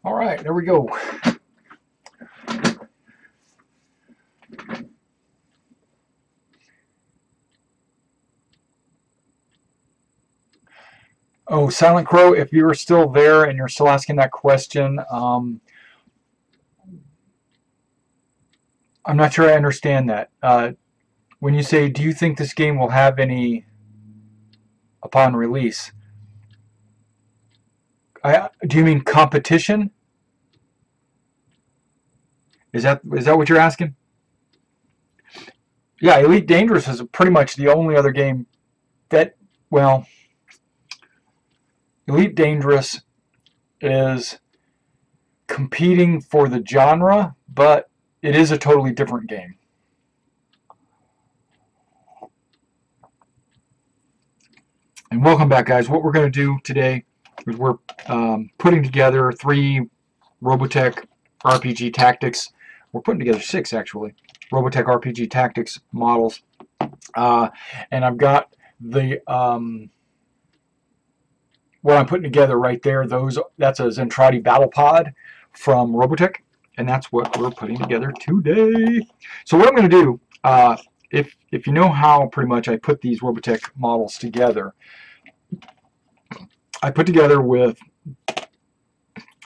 All right, there we go. Oh, Silent Crow, if you're still there and you're still asking that question, I'm not sure I understand that. When you say, do you think this game will have any upon release? Do you mean competition? Is that what you're asking? Yeah, Elite Dangerous is pretty much the only other game that, well, Elite Dangerous is competing for the genre, but it is a totally different game. And welcome back, guys. What we're going to do today is we're putting together 3 Robotech RPG Tactics. We're putting together 6, actually, Robotech RPG Tactics models. And I've got the what I'm putting together right there. That's a Zentradi Battlepod from Robotech, and that's what we're putting together today. So what I'm going to do, if you know how pretty much I put these Robotech models together, I put together with,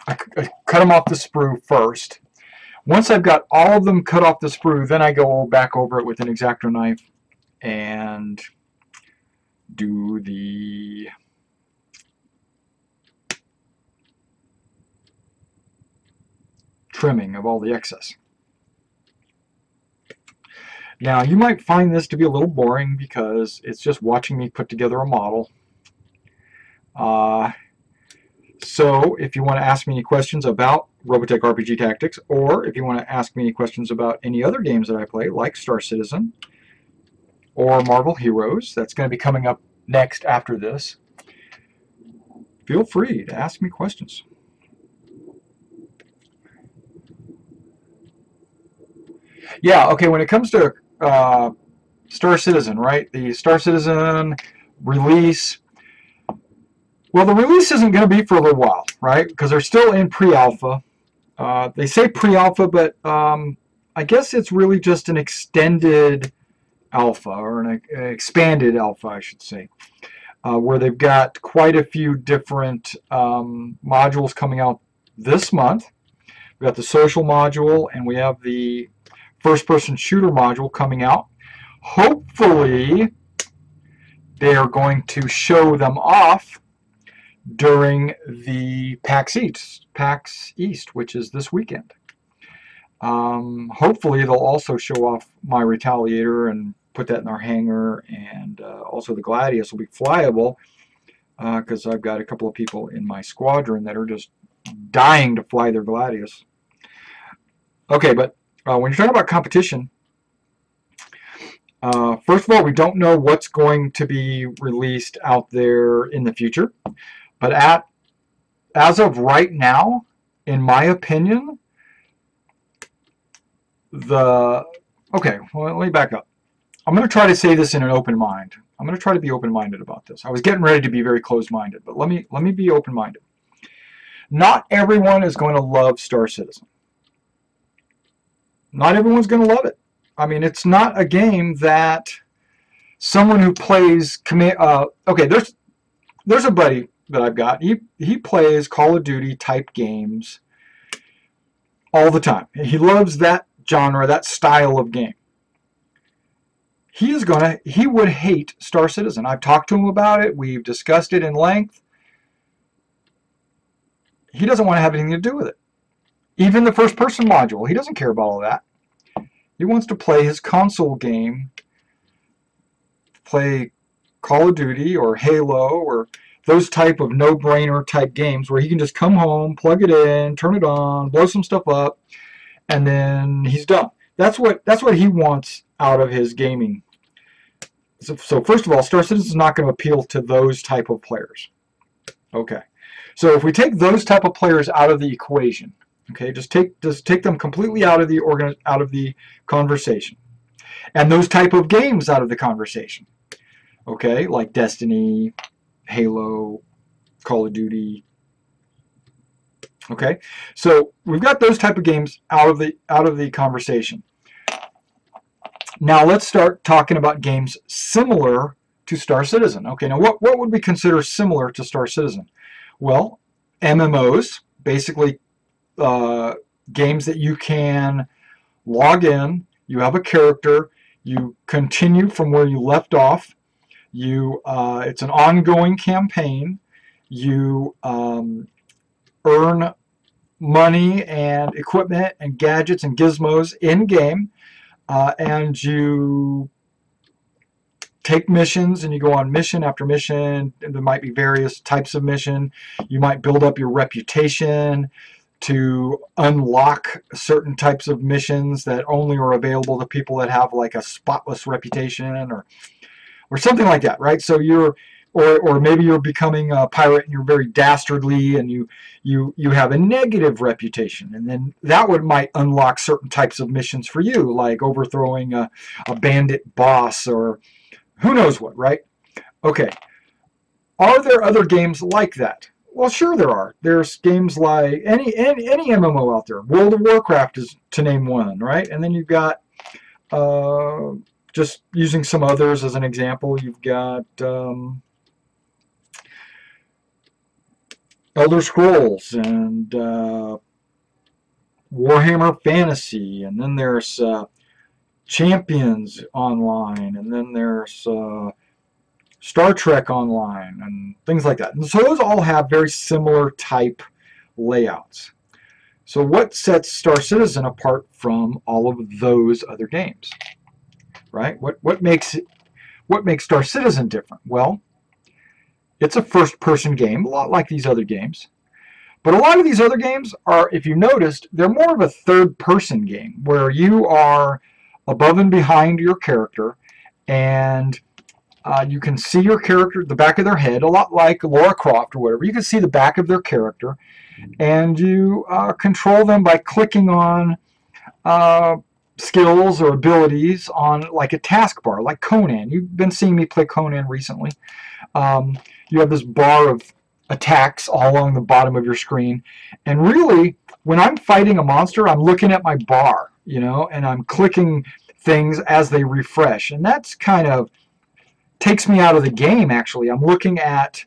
I cut them off the sprue first. Once I've got all of them cut off the sprue, then I go back over it with an X-Acto knife and do the trimming of all the excess. Now, you might find this to be a little boring because it's just watching me put together a model. So if you want to ask me any questions about Robotech RPG Tactics, or if you want to ask me any questions about any other games that I play, like Star Citizen or Marvel Heroes, that's going to be coming up next after this, feel free to ask me questions. Yeah, okay, when it comes to Star Citizen, right? The Star Citizen release, well, the release isn't going to be for a little while, right? Because they're still in pre-alpha. They say pre-alpha, but I guess it's really just an extended alpha, or an expanded alpha, I should say, where they've got quite a few different modules coming out this month. We've got the social module, and we have the first-person shooter module coming out. Hopefully, they are going to show them off during the PAX East, which is this weekend. Hopefully, they'll also show off my Retaliator and put that in our hangar, and also the Gladius will be flyable, because I've got a couple of people in my squadron that are just dying to fly their Gladius. Okay, but when you're talking about competition, first of all, we don't know what's going to be released out there in the future. But as of right now, in my opinion, okay, well, let me back up. I'm going to try to say this in an open mind. I'm going to try to be open-minded about this. I was getting ready to be very closed-minded, but let me be open-minded. Not everyone is going to love Star Citizen. Not everyone's going to love it. I mean, it's not a game that someone who plays okay, there's a buddy that I've got. He plays Call of Duty type games all the time. He loves that genre, that style of game. He would hate Star Citizen. I've talked to him about it. We've discussed it in length. He doesn't want to have anything to do with it. Even the first person module, he doesn't care about all that. He wants to play his console game, play Call of Duty or Halo or those type of no-brainer type games where he can just come home, plug it in, turn it on, blow some stuff up, and then he's done. That's what he wants out of his gaming. So first of all, Star Citizen is not going to appeal to those type of players. Okay. So if we take those type of players out of the equation, okay, just take them completely out of the conversation, and those type of games out of the conversation, okay, like Destiny, Halo, Call of Duty, Okay, so we've got those type of games out of the conversation. Now let's start talking about games similar to Star Citizen. Okay, now what would we consider similar to Star Citizen? Well, MMOs, basically games that you can log in, you have a character, you continue from where you left off, it's an ongoing campaign, you earn money and equipment and gadgets and gizmos in game, and you take missions and you go on mission after mission. There might be various types of mission. You might build up your reputation to unlock certain types of missions that only are available to people that have like a spotless reputation or something like that, right? So or maybe you're becoming a pirate and you're very dastardly and you have a negative reputation, and then that might unlock certain types of missions for you, like overthrowing a bandit boss or who knows what, right? Okay. Are there other games like that? Well, sure there are. There's games like any MMO out there. World of Warcraft is to name one, right? And then you've got, just using some others as an example, you've got Elder Scrolls and Warhammer Fantasy, and then there's Champions Online, and then there's Star Trek Online, and things like that. And so those all have very similar type layouts. So what sets Star Citizen apart from all of those other games, right? What makes Star Citizen different? Well, it's a first-person game, a lot like these other games. But a lot of these other games are, if you noticed, they're more of a third-person game where you are above and behind your character, and you can see your character, the back of their head, a lot like Lara Croft or whatever. You can see the back of their character, and you control them by clicking on skills or abilities on like a taskbar, like Conan. You've been seeing me play Conan recently. You have this bar of attacks all along the bottom of your screen, and really, when I'm fighting a monster, I'm looking at my bar, and I'm clicking things as they refresh, and that's kind of takes me out of the game. Actually, I'm looking at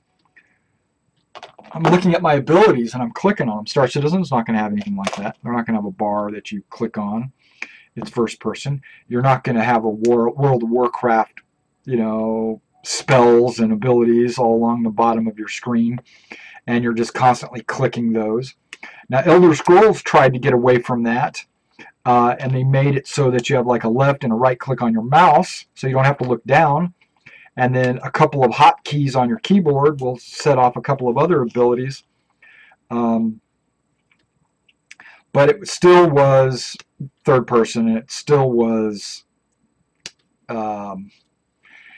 my abilities and I'm clicking on them. Star Citizen's not going to have anything like that. They're not going to have a bar that you click on. It's first person. You're not going to have a World of Warcraft, spells and abilities all along the bottom of your screen, and you're just constantly clicking those. Now, Elder Scrolls tried to get away from that, and they made it so that you have like a left and a right click on your mouse, so you don't have to look down, and then a couple of hotkeys on your keyboard will set off a couple of other abilities. But it still was third person, and it still was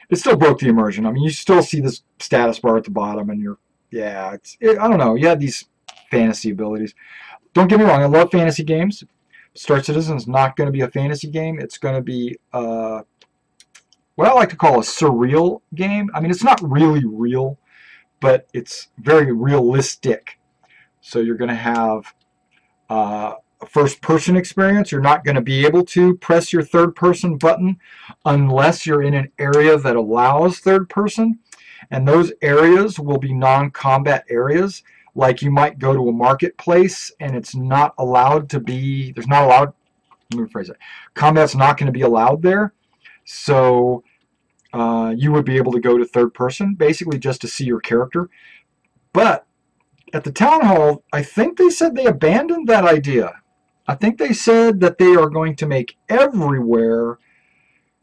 it still broke the immersion. I mean, you still see this status bar at the bottom, and I don't know, you had these fantasy abilities. Don't get me wrong, I love fantasy games. Star Citizen is not going to be a fantasy game. It's going to be what I like to call a surreal game. I mean, it's not really real, but it's very realistic. So you're going to have a first-person experience. You're not going to be able to press your third-person button unless you're in an area that allows third-person, and those areas will be non-combat areas. Like you might go to a marketplace and it's not allowed to be, let me rephrase it, combat's not going to be allowed there. So you would be able to go to third person, basically just to see your character. But at the town hall, I think they said they abandoned that idea. I think they said that they are going to make everywhere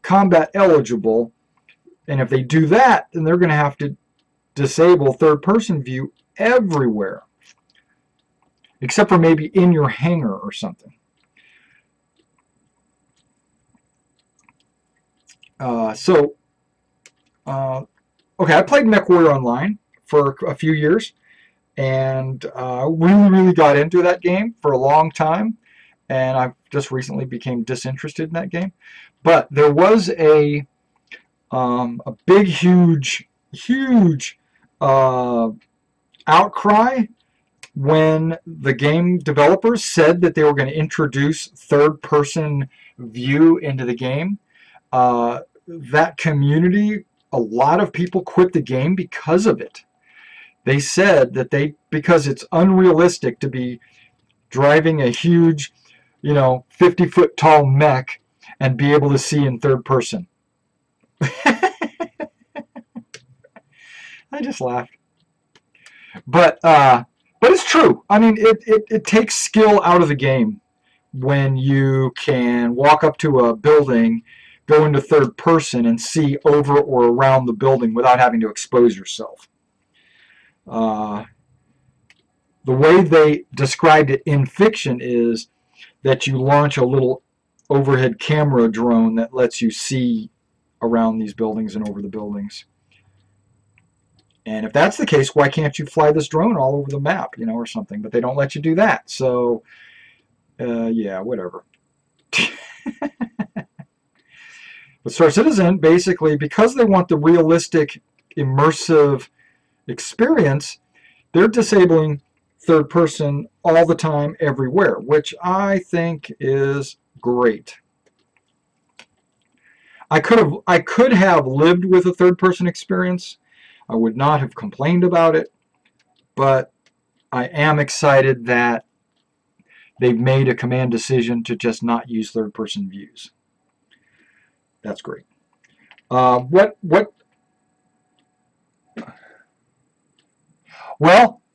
combat eligible. And if they do that, then they're going to have to disable third person view everywhere, except for maybe in your hangar or something. Okay, I played MechWarrior Online for a few years, and really got into that game for a long time, and I just recently became disinterested in that game. But there was a big, huge outcry when the game developers said that they were going to introduce third-person view into the game, that community, a lot of people quit the game because of it. They said that because it's unrealistic to be driving a huge, 50-foot tall mech and be able to see in third person. I just laughed. But it's true. I mean, it takes skill out of the game when you can walk up to a building, go into third person, and see over or around the building without having to expose yourself. The way they described it in fiction is that you launch a little overhead camera drone that lets you see around these buildings and over the buildings. And if that's the case, why can't you fly this drone all over the map, or something? But they don't let you do that. So, yeah, whatever. But Star Citizen, basically, because they want the realistic, immersive experience, they're disabling third person all the time, everywhere, which I think is great. I could have lived with a third person experience. I would not have complained about it, but I am excited that they've made a command decision to just not use third person views. That's great. Well,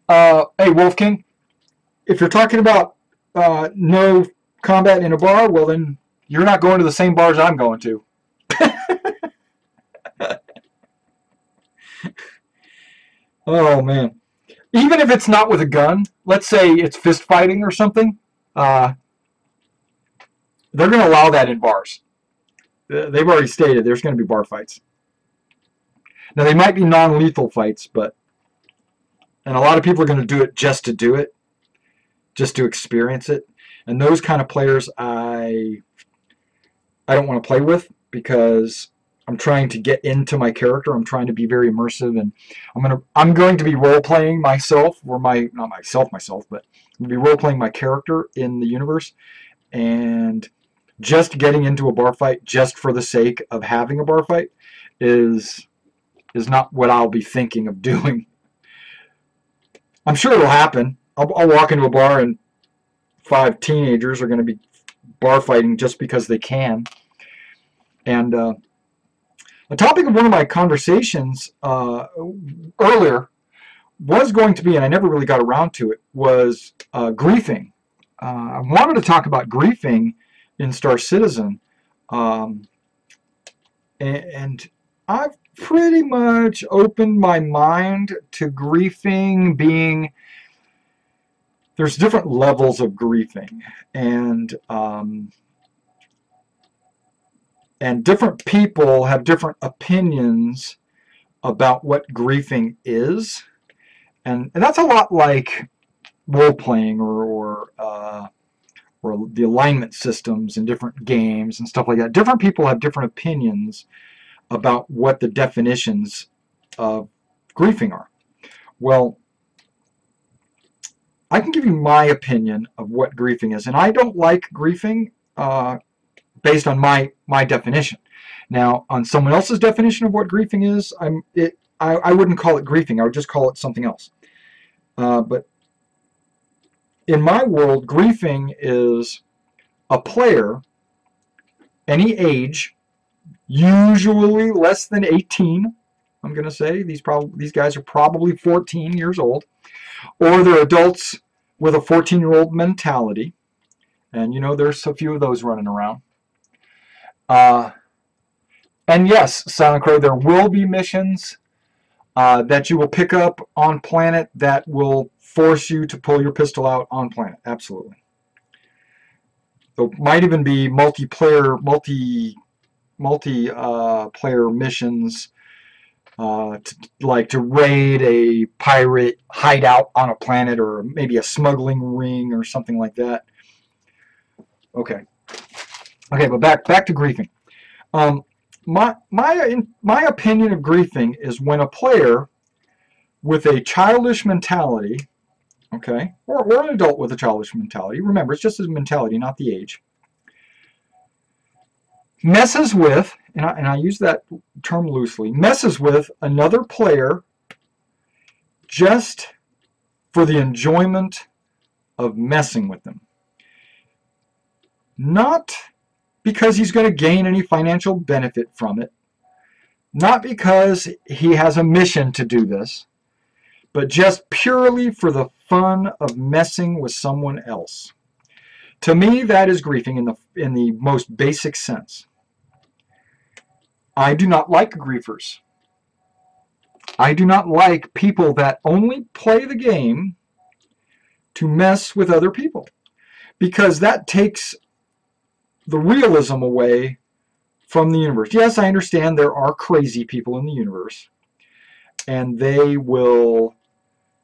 hey, Wolf King, if you're talking about no combat in a bar, well then you're not going to the same bars I'm going to. Oh man. Even if it's not with a gun, let's say it's fist fighting or something, they're going to allow that in bars. They've already stated there's going to be bar fights. Now they might be non-lethal fights, and a lot of people are going to do it, just to experience it. And those kind of players I don't want to play with, because I'm trying to get into my character. I'm trying to be very immersive, and I'm going to be role playing myself, or not myself, but I'm going to be role playing my character in the universe. And just getting into a bar fight just for the sake of having a bar fight is not what I'll be thinking of doing. I'm sure it'll happen. I'll walk into a bar and 5 teenagers are going to be bar fighting just because they can. And the topic of one of my conversations earlier was going to be, and I never really got around to it, was griefing. I wanted to talk about griefing in Star Citizen, and I've pretty much opened my mind to griefing being, there's different levels of griefing, and different people have different opinions about what griefing is, and that's a lot like role-playing or the alignment systems in different games and stuff like that. Different people have different opinions about what the definitions of griefing are. Well, I can give you my opinion of what griefing is, and I don't like griefing based on my definition. Now, on someone else's definition of what griefing is, I wouldn't call it griefing. I would just call it something else. But in my world, griefing is a player, any age, usually less than 18. I'm going to say these guys are probably 14 years old, or they're adults with a 14-year-old mentality. And there's a few of those running around. And yes, Silent Crow, there will be missions that you will pick up on planet that will force you to pull your pistol out on planet. Absolutely. There might even be multiplayer missions, like to raid a pirate hideout on a planet, or maybe a smuggling ring or something like that. Okay, but back to griefing. My opinion of griefing is when a player with a childish mentality, okay, or an adult with a childish mentality. Remember, it's just his mentality, not the age. Messes with, and I use that term loosely, messes with another player just for the enjoyment of messing with them. Not because he's going to gain any financial benefit from it, not because he has a mission to do this, but just purely for the fun of messing with someone else. To me, that is griefing in the most basic sense. I do not like griefers. I do not like people that only play the game to mess with other people, because that takes the realism away from the universe. Yes, I understand there are crazy people in the universe, and they will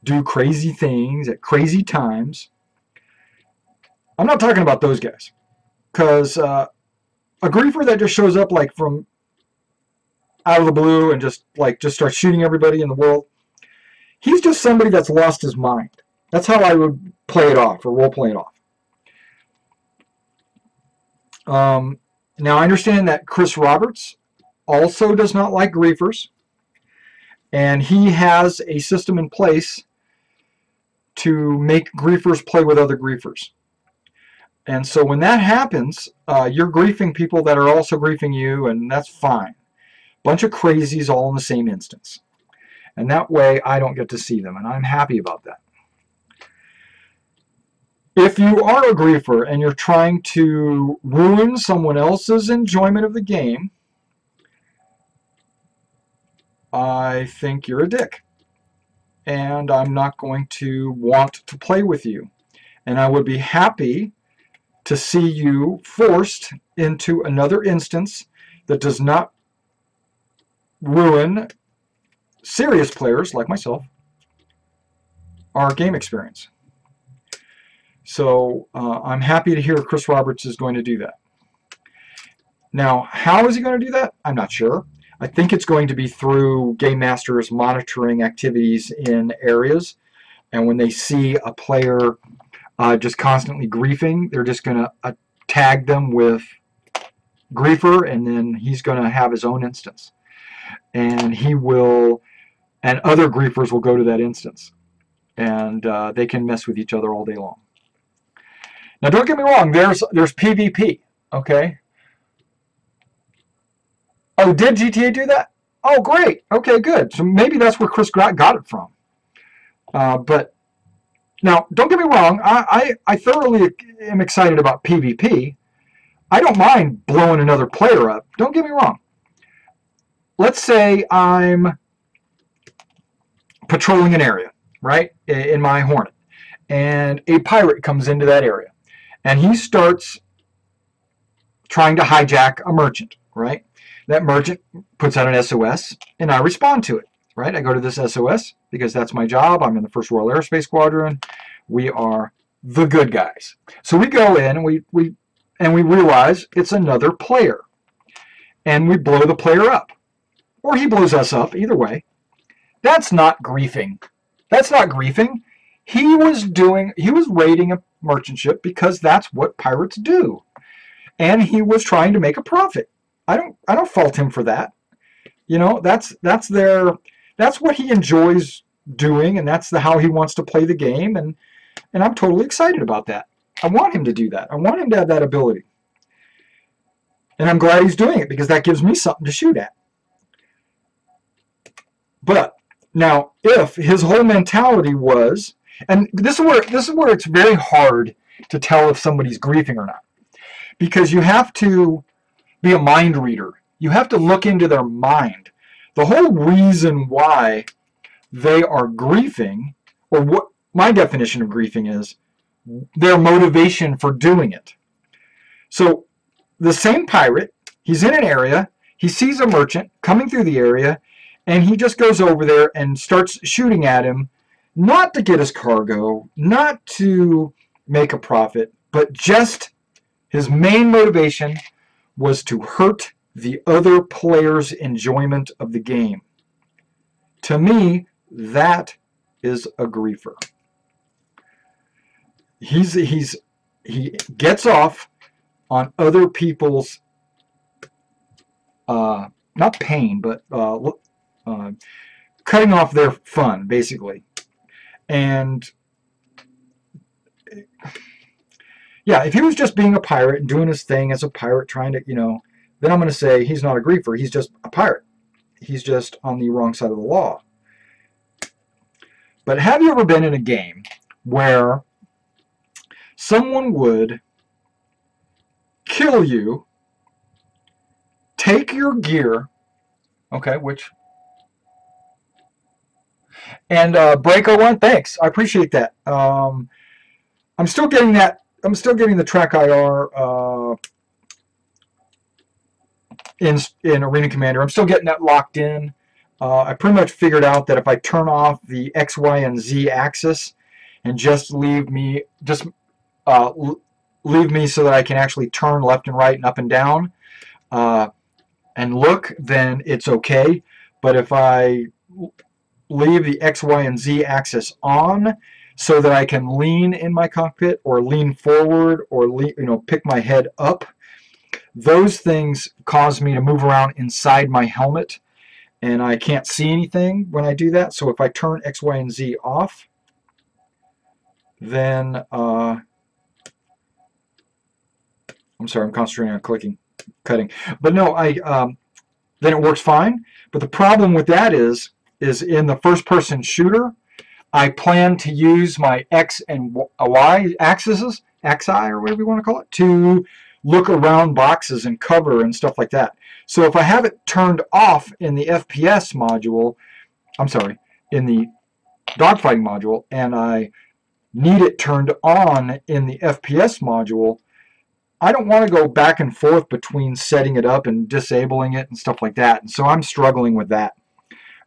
do crazy things at crazy times. I'm not talking about those guys, because a griefer that just shows up like from out of the blue and just starts shooting everybody in the world, he's just somebody that's lost his mind. That's how I would play it off, or role play it off. Now I understand that Chris Roberts also does not like griefers, and he has a system in place to make griefers play with other griefers. And so when that happens, you're griefing people that are also griefing you, and that's fine. Bunch of crazies all in the same instance. And that way I don't get to see them, and I'm happy about that. If you are a griefer and you're trying to ruin someone else's enjoyment of the game, I think you're a dick. And I'm not going to want to play with you. And I would be happy to see you forced into another instance that does not ruin serious players like myself our game experience. So I'm happy to hear Chris Roberts is going to do that. Now, how is he going to do that? I'm not sure. I think it's going to be through game masters monitoring activities in areas, and when they see a player just constantly griefing, they're just going to tag them with griefer, and then he's going to have his own instance. And he will, and other griefers will go to that instance, and they can mess with each other all day long. Now, don't get me wrong, there's PvP, okay? Oh, did GTA do that? Oh, great. Okay, good. So maybe that's where Chris got it from. But now, don't get me wrong, I thoroughly am excited about PvP. I don't mind blowing another player up. Don't get me wrong. Let's say I'm patrolling an area, right, in my Hornet, and a pirate comes into that area, and he starts trying to hijack a merchant, right? That merchant puts out an SOS, and I respond to it, right? I go to this SOS because that's my job. I'm in the 1st Royal Aerospace Squadron. We are the good guys. So we go in and we realize it's another player, and we blow the player up, or he blows us up. Either way, that's not griefing. That's not griefing. He was raiding a merchant ship because that's what pirates do, and he was trying to make a profit. I don't fault him for that. You know, that's what he enjoys doing, and that's how he wants to play the game, and I'm totally excited about that. I want him to do that. I want him to have that ability. And I'm glad he's doing it, because that gives me something to shoot at. But now, if his whole mentality was, and this is where it's very hard to tell if somebody's griefing or not, because you have to be a mind reader. You have to look into their mind. The whole reason why they are griefing, or what my definition of griefing is, their motivation for doing it. So the same pirate, he's in an area, he sees a merchant coming through the area, and he just goes over there and starts shooting at him, not to get his cargo, not to make a profit, but just his main motivation was to hurt the other player's enjoyment of the game. To me, that is a griefer. he gets off on other people's not pain, but cutting off their fun, basically. And yeah, if he was just being a pirate and doing his thing as a pirate, trying to, then I'm going to say he's not a griefer. He's just a pirate. He's just on the wrong side of the law. But have you ever been in a game where someone would kill you, take your gear, okay, and break one? Thanks, I appreciate that. I'm still getting that. I'm still getting the track IR in Arena Commander. I'm still getting that locked in. I pretty much figured out that if I turn off the X, Y, and Z axis and just leave me so that I can actually turn left and right and up and down and look, then it's okay. But if I leave the X, Y, and Z axis on so that I can lean in my cockpit or lean forward or pick my head up, those things cause me to move around inside my helmet, and I can't see anything when I do that. So if I turn X, Y, and Z off, then I'm sorry, I'm concentrating on cutting. But no, then it works fine. But the problem with that is in the first-person shooter, I plan to use my X and Y axes, XI or whatever you want to call it, to look around boxes and cover and stuff like that. So if I have it turned off in the FPS module, I'm sorry, in the dogfighting module, and I need it turned on in the FPS module, I don't want to go back and forth between setting it up and disabling it and stuff like that. And so I'm struggling with that.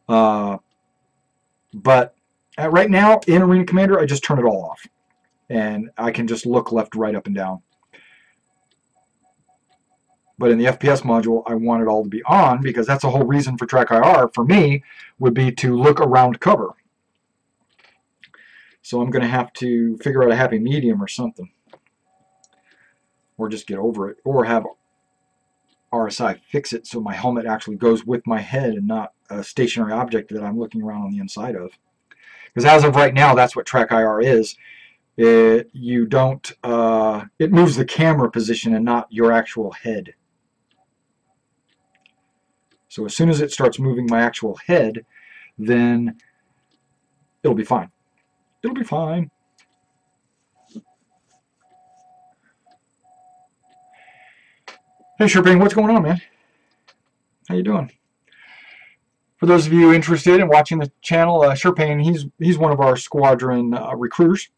But right now, in Arena Commander, I just turn it all off. And I can just look left, right, up, and down. But in the FPS module, I want it all to be on, because that's the whole reason for Track IR, for me, would be to look around cover. So I'm going to have to figure out a happy medium or something. Or just get over it. Or have RSI fix it so my helmet actually goes with my head and not a stationary object that I'm looking around on the inside of. Because as of right now, that's what Track IR is. It moves the camera position and not your actual head. So as soon as it starts moving my actual head, then it'll be fine. It'll be fine. Hey, Sherping, what's going on, man? How you doing? For those of you interested in watching the channel, Sherping, he's one of our squadron recruiters.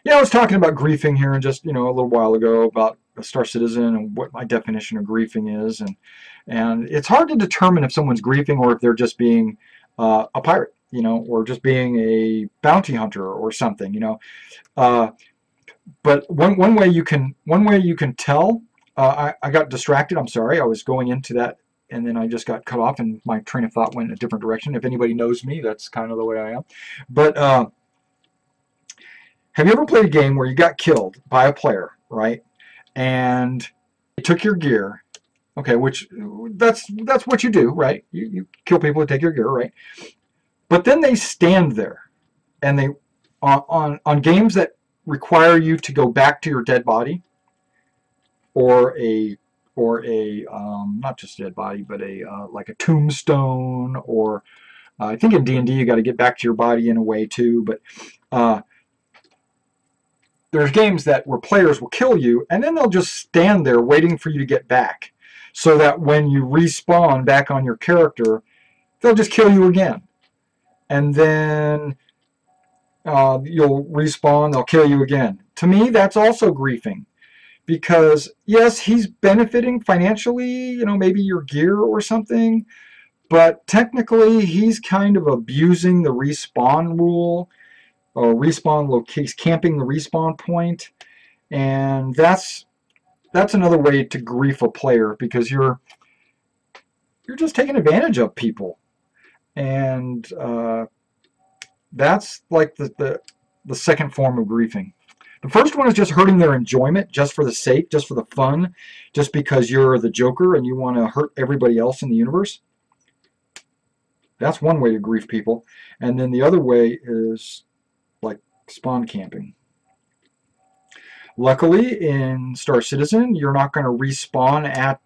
Yeah, I was talking about griefing here just a little while ago about a Star Citizen and what my definition of griefing is, and it's hard to determine if someone's griefing or if they're just being a pirate, or just being a bounty hunter or something, But one way you can tell. I got distracted. I'm sorry. I was going into that, and then I just got cut off, and my train of thought went in a different direction. If anybody knows me, that's kind of the way I am. But have you ever played a game where you got killed by a player, right? And they took your gear, okay? Which that's what you do, right? You kill people and take your gear, right? But then they stand there, and they on games that require you to go back to your dead body, or a not just a dead body, but like a tombstone, or I think in D&D you got to get back to your body in a way too. But there's games where players will kill you, and then they'll just stand there waiting for you to get back, so that when you respawn back on your character, they'll just kill you again, and then you'll respawn, they'll kill you again. To me, that's also griefing, because yes, he's benefiting financially, maybe your gear or something, but technically he's kind of abusing the respawn rule, or respawn location. He's camping the respawn point, and that's another way to grief a player, because you're you're just taking advantage of people. And that's like the second form of griefing. The first one is just hurting their enjoyment, just for the sake, just for the fun, just because you're the Joker and you want to hurt everybody else in the universe. That's one way to grief people. And then the other way is like spawn camping. Luckily, in Star Citizen, you're not going to respawn at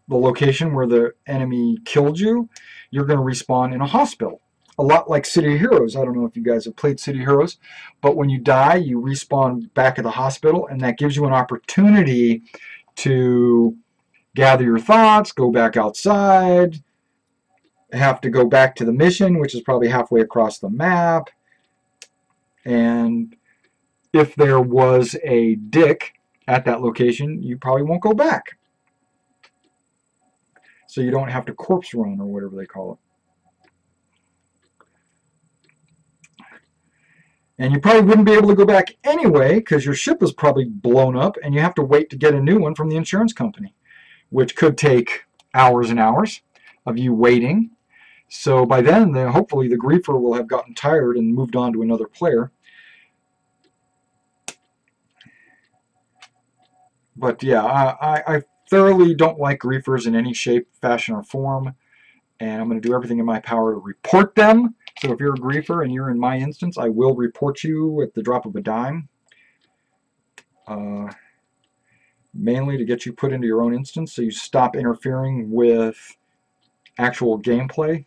the location where the enemy killed you. You're going to respawn in a hospital. A lot like City of Heroes. I don't know if you guys have played City of Heroes, but when you die, you respawn back at the hospital, and that gives you an opportunity to gather your thoughts, go back outside, have to go back to the mission, which is probably halfway across the map. And if there was a dick at that location, you probably won't go back. So you don't have to corpse run or whatever they call it. And you probably wouldn't be able to go back anyway because your ship is probably blown up and you have to wait to get a new one from the insurance company, which could take hours and hours of you waiting. So by then, hopefully the griefer will have gotten tired and moved on to another player. But yeah, I thoroughly don't like griefers in any shape, fashion, or form. And I'm going to do everything in my power to report them. So if you're a griefer and you're in my instance, I will report you at the drop of a dime. Mainly to get you put into your own instance so you stop interfering with actual gameplay.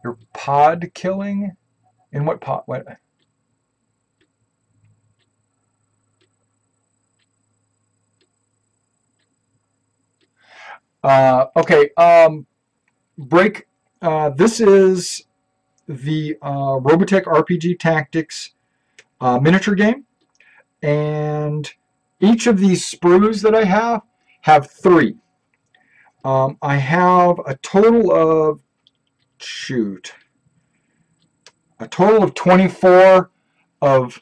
You're pod killing? In what pod? What? Okay. Break. This is the Robotech RPG Tactics miniature game, and each of these sprues that I have 3. I have a total of a total of 24 of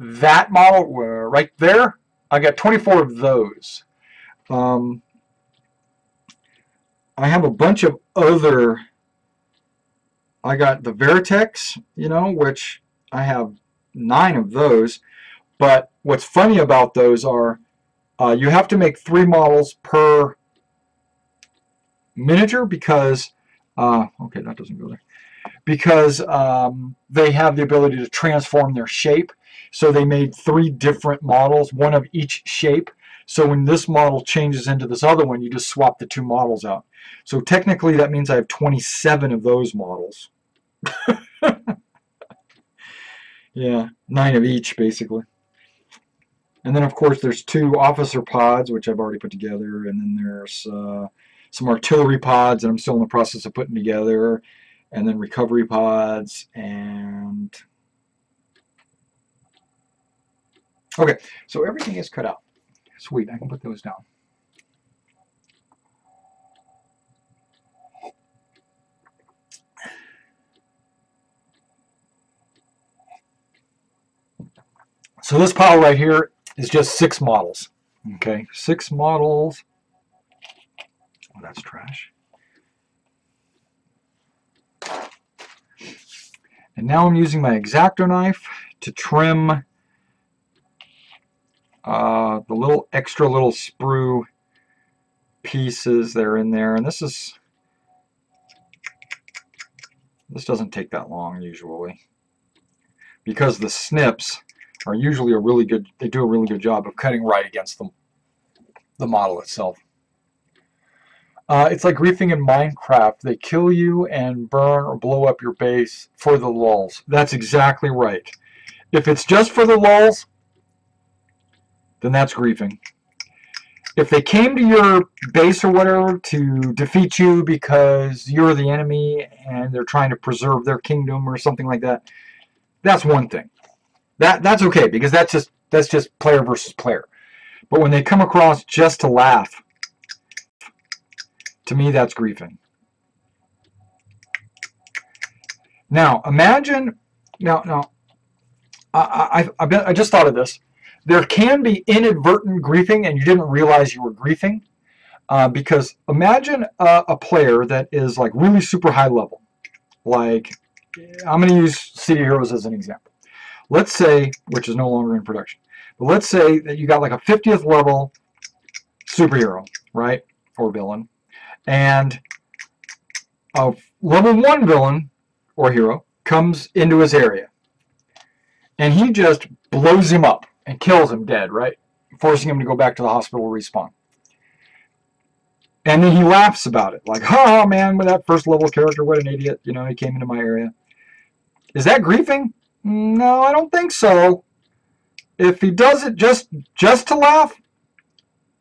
that model right there. I got 24 of those. I have a bunch of other. I got the Veritex, which I have 9 of those. But what's funny about those are you have to make 3 models per miniature because, okay, that doesn't go there, because they have the ability to transform their shape. So they made 3 different models, one of each shape. So when this model changes into this other one, you just swap the 2 models out. So technically that means I have 27 of those models. Yeah, 9 of each basically. And then of course there's 2 officer pods, which I've already put together, and then there's some artillery pods that I'm still in the process of putting together, and then recovery pods, and okay, so everything is cut out. Sweet, I can put those down. So this pile right here is just 6 models. Okay, 6 models. Oh, that's trash. And now I'm using my X-Acto knife to trim the little extra little sprue pieces that are in there. And this doesn't take that long usually, because the snips are usually they do a really good job of cutting right against the model itself. It's like griefing in Minecraft. They kill you and burn or blow up your base for the lulz. That's exactly right. If it's just for the lulz, then that's griefing. If they came to your base or whatever to defeat you because you're the enemy and they're trying to preserve their kingdom or something like that, that's one thing. That's okay, because that's just player versus player. But when they come across just to laugh, to me that's griefing. Now, imagine, now, I just thought of this. There can be inadvertent griefing, and you didn't realize you were griefing, because imagine a player that is like really super high level. Like, I'm going to use City Heroes as an example. Let's say, which is no longer in production, but let's say that you got like a 50th level superhero, right, or villain, and a level 1 villain or hero comes into his area, and he just blows him up and kills him dead, right, forcing him to go back to the hospital respawn. And then he laughs about it, like, oh man, with that first level character, what an idiot, you know, he came into my area. Is that griefing? No, I don't think so. If he does it just to laugh,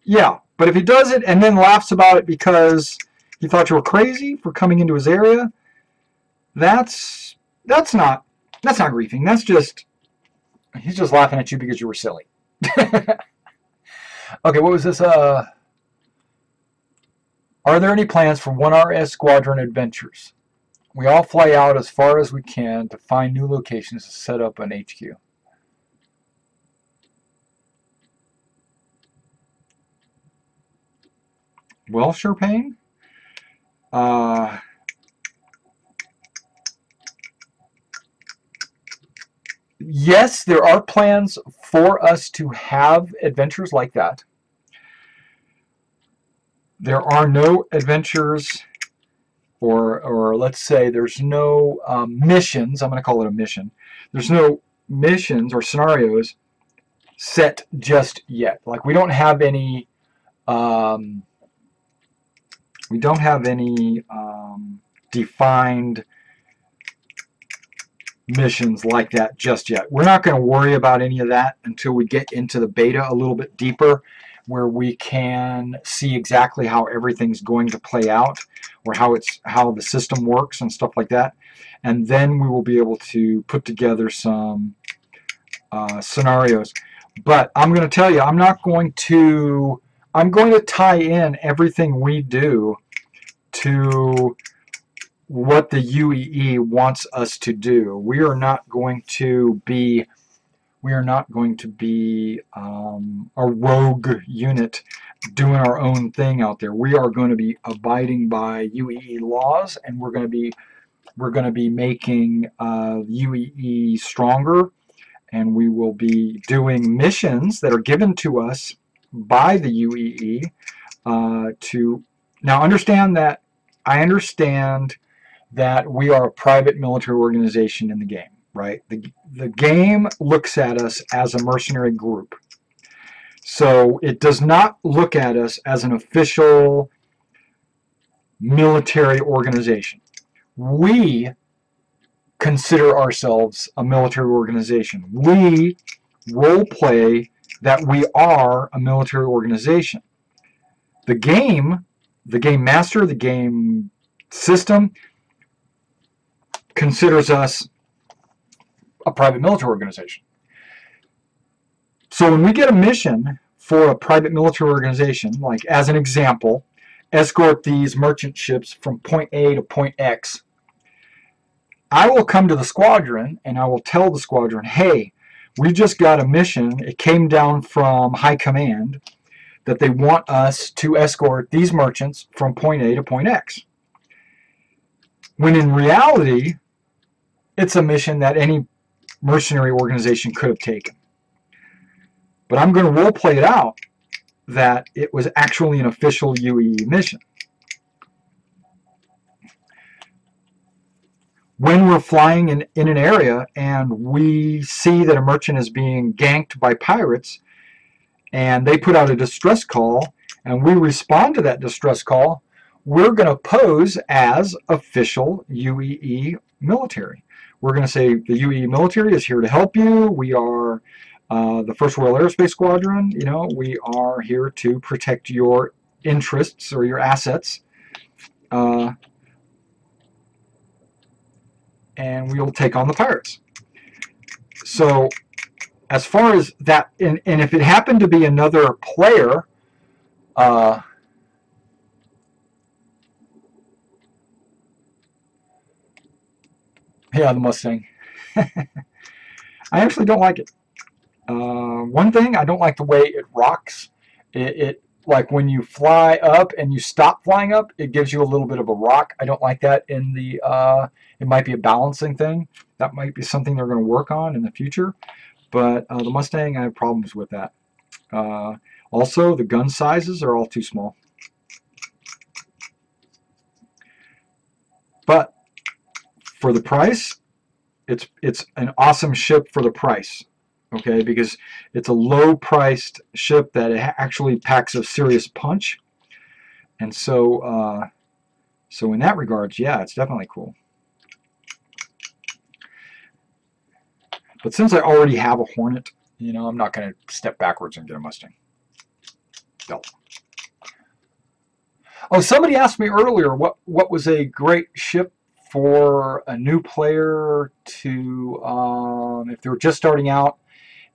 yeah. But if he does it and then laughs about it because he thought you were crazy for coming into his area, that's not griefing. That's just, he's just laughing at you because you were silly. Okay, what was this? Are there any plans for 1RS Squadron adventures? We all fly out as far as we can to find new locations to set up an HQ. Well, Sherpain, yes, there are plans for us to have adventures like that. There are no adventures, or let's say there's no missions. I'm going to call it a mission. There's no missions or scenarios set just yet. Like, we don't have any defined missions like that just yet. We're not going to worry about any of that until we get into the beta a little bit deeper, where we can see exactly how everything's going to play out, or how the system works and stuff like that. And then we will be able to put together some scenarios. But I'm going to tell you, I'm going to tie in everything we do to what the UEE wants us to do. We are not going to be a rogue unit doing our own thing out there. We are going to be abiding by UEE laws, and we're going to be making UEE stronger, and we will be doing missions that are given to us by the UEE. Now, I understand that we are a private military organization in the game, right? The game looks at us as a mercenary group. So it does not look at us as an official military organization. We consider ourselves a military organization. We role play that we are a military organization. The game master, the game system considers us a private military organization. So when we get a mission for a private military organization, like as an example, escort these merchant ships from point A to point X, I will come to the squadron and I will tell the squadron, hey, we just got a mission. It came down from high command that they want us to escort these merchants from point A to point X. When in reality, it's a mission that any mercenary organization could have taken. But I'm going to role play it out that it was actually an official UEE mission. When we're flying in an area and we see that a merchant is being ganked by pirates, and they put out a distress call, and we respond to that distress call, we're going to pose as official UEE military. We're going to say the UEE military is here to help you. We are the 1st Royal Aerospace Squadron. You know, we are here to protect your interests or your assets. And we will take on the pirates. So as far as that, and if it happened to be another player, Yeah, the Mustang. I actually don't like it. One thing, I don't like the way it rocks. It like when you fly up and you stop flying up, it gives you a little bit of a rock. I don't like that in the. It might be a balancing thing. That might be something they're going to work on in the future. But the Mustang, I have problems with that. Also, the gun sizes are all too small. But for the price, it's an awesome ship for the price. Okay, because it's a low-priced ship that actually packs a serious punch, and so so in that regards, yeah, it's definitely cool. But since I already have a Hornet, you know, I'm not going to step backwards and get a Mustang. No. Oh, somebody asked me earlier what was a great ship for a new player to if they were just starting out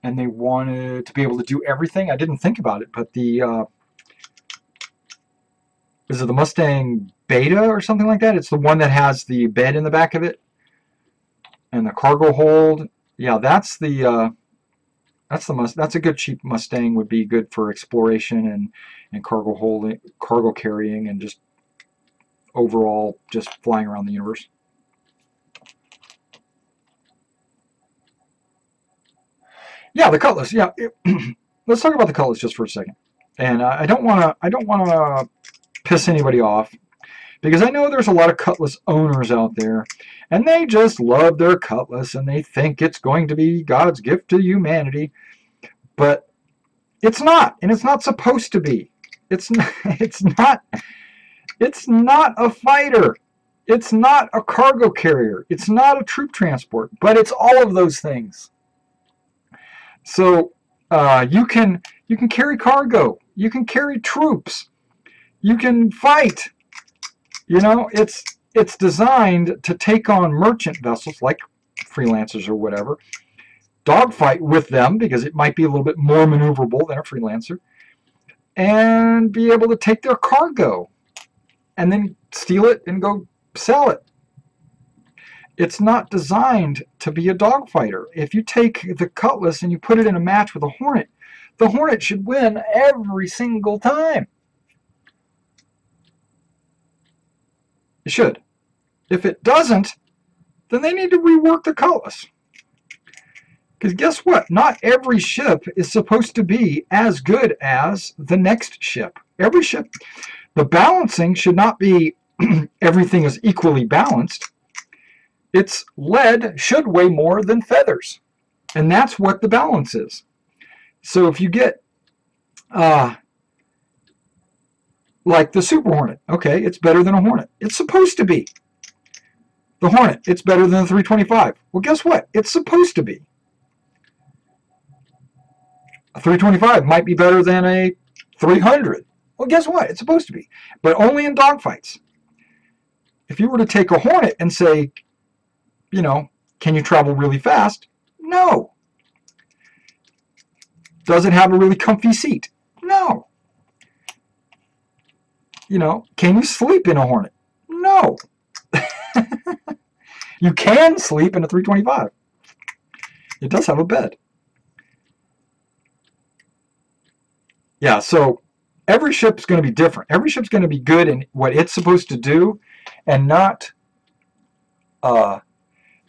and they wanted to be able to do everything. I didn't think about it, but the is it the Mustang Beta or something like that? It's the one that has the bed in the back of it and the cargo hold. Yeah, that's the that's a good cheap Mustang. Would be good for exploration and cargo holding, cargo carrying, and just overall just flying around the universe. Yeah, the Cutlass. Yeah, let's talk about the Cutlass just for a second. And I don't want to piss anybody off, because I know there's a lot of Cutlass owners out there, and they just love their Cutlass and they think it's going to be God's gift to humanity, but it's not, and it's not supposed to be. It's not. It's not a fighter. It's not a cargo carrier. It's not a troop transport, but it's all of those things. So you can carry cargo, you can carry troops, you can fight. You know, it's designed to take on merchant vessels like freelancers or whatever, dogfight with them because it might be a little bit more maneuverable than a freelancer, and be able to take their cargo and then steal it and go sell it. It's not designed to be a dogfighter. If you take the Cutlass and you put it in a match with a Hornet, the Hornet should win every single time. It should. If it doesn't, then they need to rework the Cutlass. Because guess what? Not every ship is supposed to be as good as the next ship. Every ship, the balancing should not be everything is equally balanced. Its lead should weigh more than feathers. And that's what the balance is. So if you get, like the Super Hornet, okay, it's better than a Hornet. It's supposed to be. The Hornet, it's better than the 325. Well, guess what? It's supposed to be. A 325 might be better than a 300. Well, guess what? It's supposed to be. But only in dogfights. If you were to take a Hornet and say, you know, can you travel really fast? No. Does it have a really comfy seat? No. You know, can you sleep in a Hornet? No. You can sleep in a 325. It does have a bed. Yeah, so every ship's going to be different. Every ship's going to be good in what it's supposed to do, and not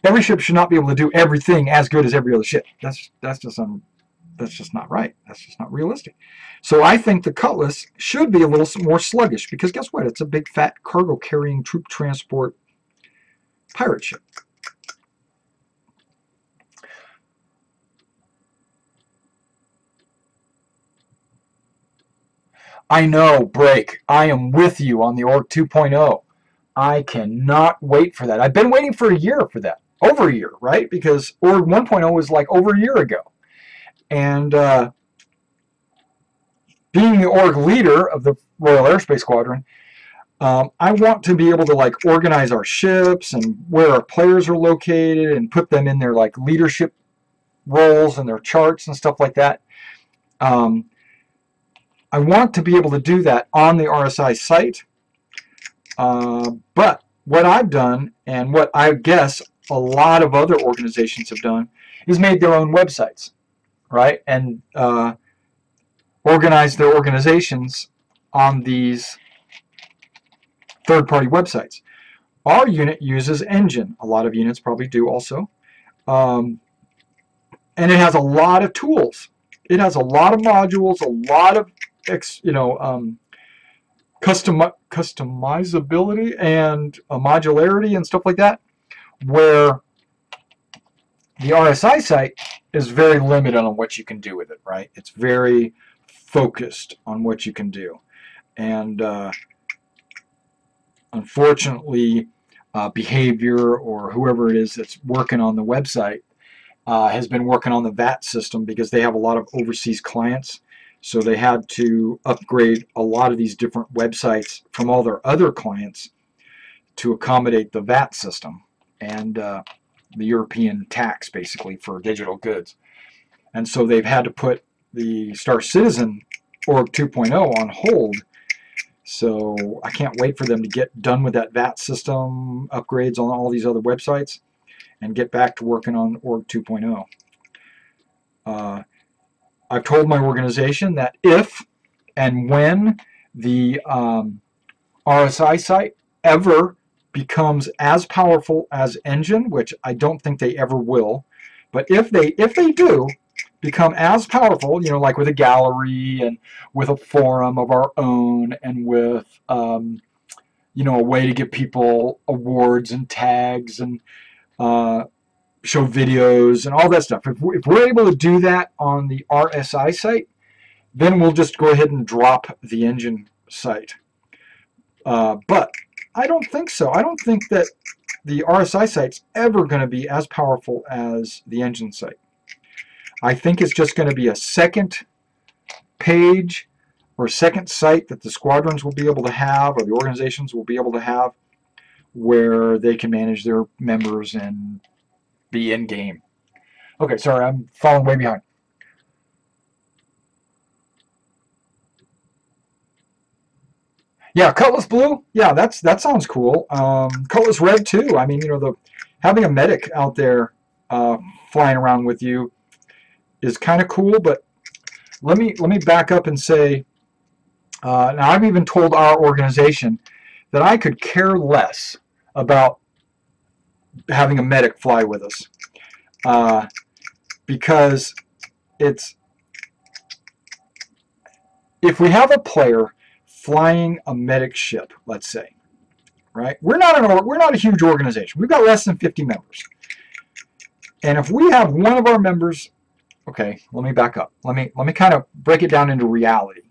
every ship should not be able to do everything as good as every other ship. That's just not right. That's just not realistic. So I think the Cutlass should be a little more sluggish, because guess what? It's a big fat cargo carrying troop transport pirate ship. I know, Break. I am with you on the Org 2.0. I cannot wait for that. I've been waiting for a year for that. Over a year, right? Because Org 1.0 was like over a year ago. And being the Org leader of the Royal Airspace Squadron, I want to be able to like organize our ships and where our players are located and put them in their like leadership roles and their charts and stuff like that. I want to be able to do that on the RSI site. But what I've done, and what I guess a lot of other organizations have done is made their own websites, right? And organize their organizations on these third-party websites. Our unit uses Engine. A lot of units probably do also. And it has a lot of tools. It has a lot of modules, a lot of customizability and modularity and stuff like that, where the RSI site is very limited on what you can do with it, right? It's very focused on what you can do. And unfortunately, Behavior or whoever it is that's working on the website has been working on the VAT system because they have a lot of overseas clients. So they had to upgrade a lot of these different websites from all their other clients to accommodate the VAT system and the European tax, basically, for digital goods. And so they've had to put the Star Citizen Org 2.0 on hold. So I can't wait for them to get done with that VAT system upgrades on all these other websites and get back to working on Org 2.0. I've told my organization that if and when the RSI site ever becomes as powerful as Engine, which I don't think they ever will, but if they do become as powerful, you know, like with a gallery and with a forum of our own and with, you know, a way to give people awards and tags and show videos and all that stuff. If we're able to do that on the RSI site, then we'll just go ahead and drop the Engine site. But I don't think so. I don't think that the RSI site's ever going to be as powerful as the Engine site. I think it's just going to be a second page or a second site that the squadrons will be able to have, or the organizations will be able to have, where they can manage their members and be in game. Okay, sorry, I'm falling way behind. Yeah, Cutlass Blue. Yeah, that sounds cool. Cutlass Red too. I mean, you know, having a medic out there flying around with you is kind of cool. But let me back up and say, now I've even told our organization that I could care less about having a medic fly with us, because if we have a player flying a medic ship, let's say, right? We're not a huge organization. We've got less than 50 members, and if we have one of our members, okay, let me back up. Let me kind of break it down into reality.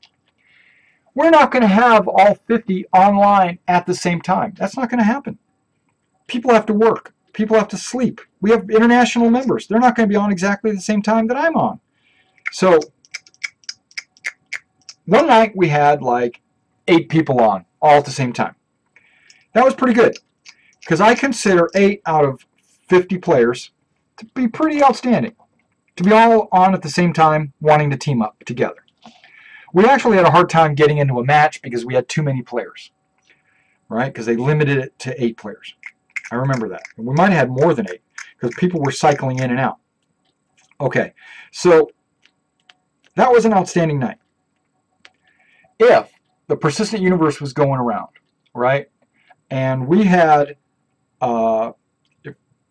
We're not going to have all 50 online at the same time. That's not going to happen. People have to work. People have to sleep. We have international members. They're not going to be on exactly the same time that I'm on. So one night we had like 8 people on all at the same time. That was pretty good, because I consider 8 out of 50 players to be pretty outstanding, to be all on at the same time wanting to team up together. We actually had a hard time getting into a match because we had too many players, right? Because they limited it to 8 players. I remember that. And we might have had more than 8 because people were cycling in and out. Okay, so that was an outstanding night. If the persistent universe was going around, right, and we had if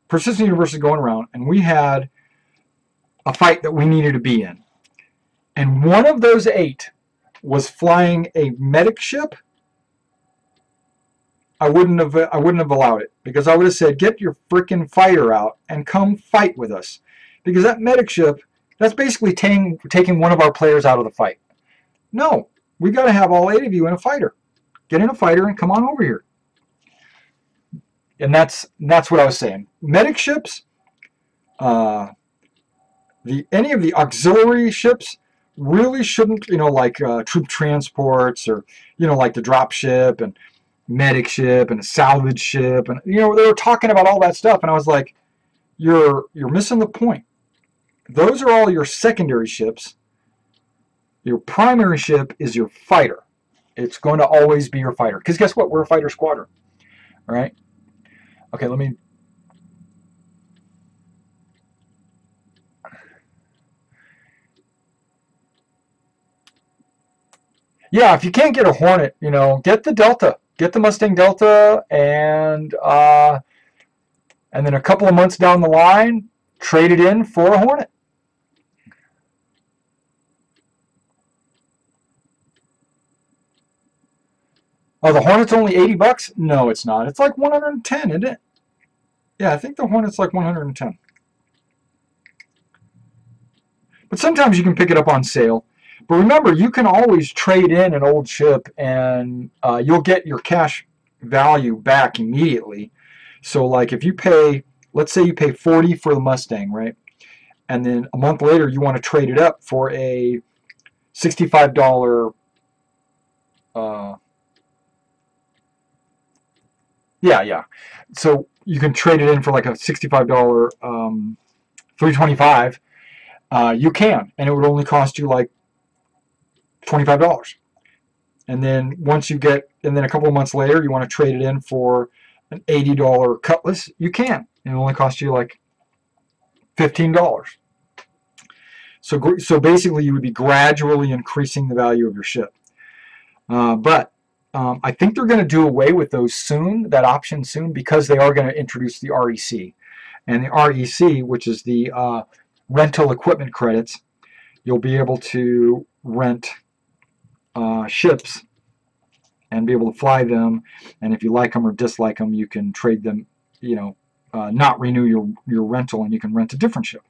persistent universe is going around and we had a fight that we needed to be in, and one of those 8 was flying a medic ship, I wouldn't have allowed it, because I would have said, get your freaking fighter out and come fight with us, because that medic ship, that's basically taking one of our players out of the fight. No, we got to have all 8 of you in a fighter. Get in a fighter and come on over here. And that's what I was saying. Medic ships, any of the auxiliary ships really shouldn't, you know, like troop transports, or, you know, like the drop ship and medic ship and a salvage ship, and, you know, they were talking about all that stuff, and I was like, you're missing the point. Those are all your secondary ships. Your primary ship is your fighter. It's going to always be your fighter, because guess what? We're a fighter squadron. All right. Okay, let me Yeah, if you can't get a Hornet, get the Delta, get the Mustang Delta, and then a couple of months down the line, trade it in for a Hornet. Oh, the Hornet's only $80? No, it's not. It's like 110, isn't it? Yeah, I think the Hornet's like 110. But sometimes you can pick it up on sale. But remember, you can always trade in an old ship, and you'll get your cash value back immediately. So, like, if you pay, let's say you pay 40 for the Mustang, right? And then a month later, you want to trade it up for a $65. Yeah. So you can trade it in for like a $65 $325. You can, and it would only cost you like $25. And then and then a couple of months later, you want to trade it in for an $80 Cutlass, you can. And it only costs you like $15. So basically, you would be gradually increasing the value of your ship. But I think they're going to do away with those soon, that option soon, because they are going to introduce the REC. And the REC, which is the rental equipment credits, you'll be able to rent ships and be able to fly them. And if you like them or dislike them, you can trade them, not renew your rental, and you can rent a different ship.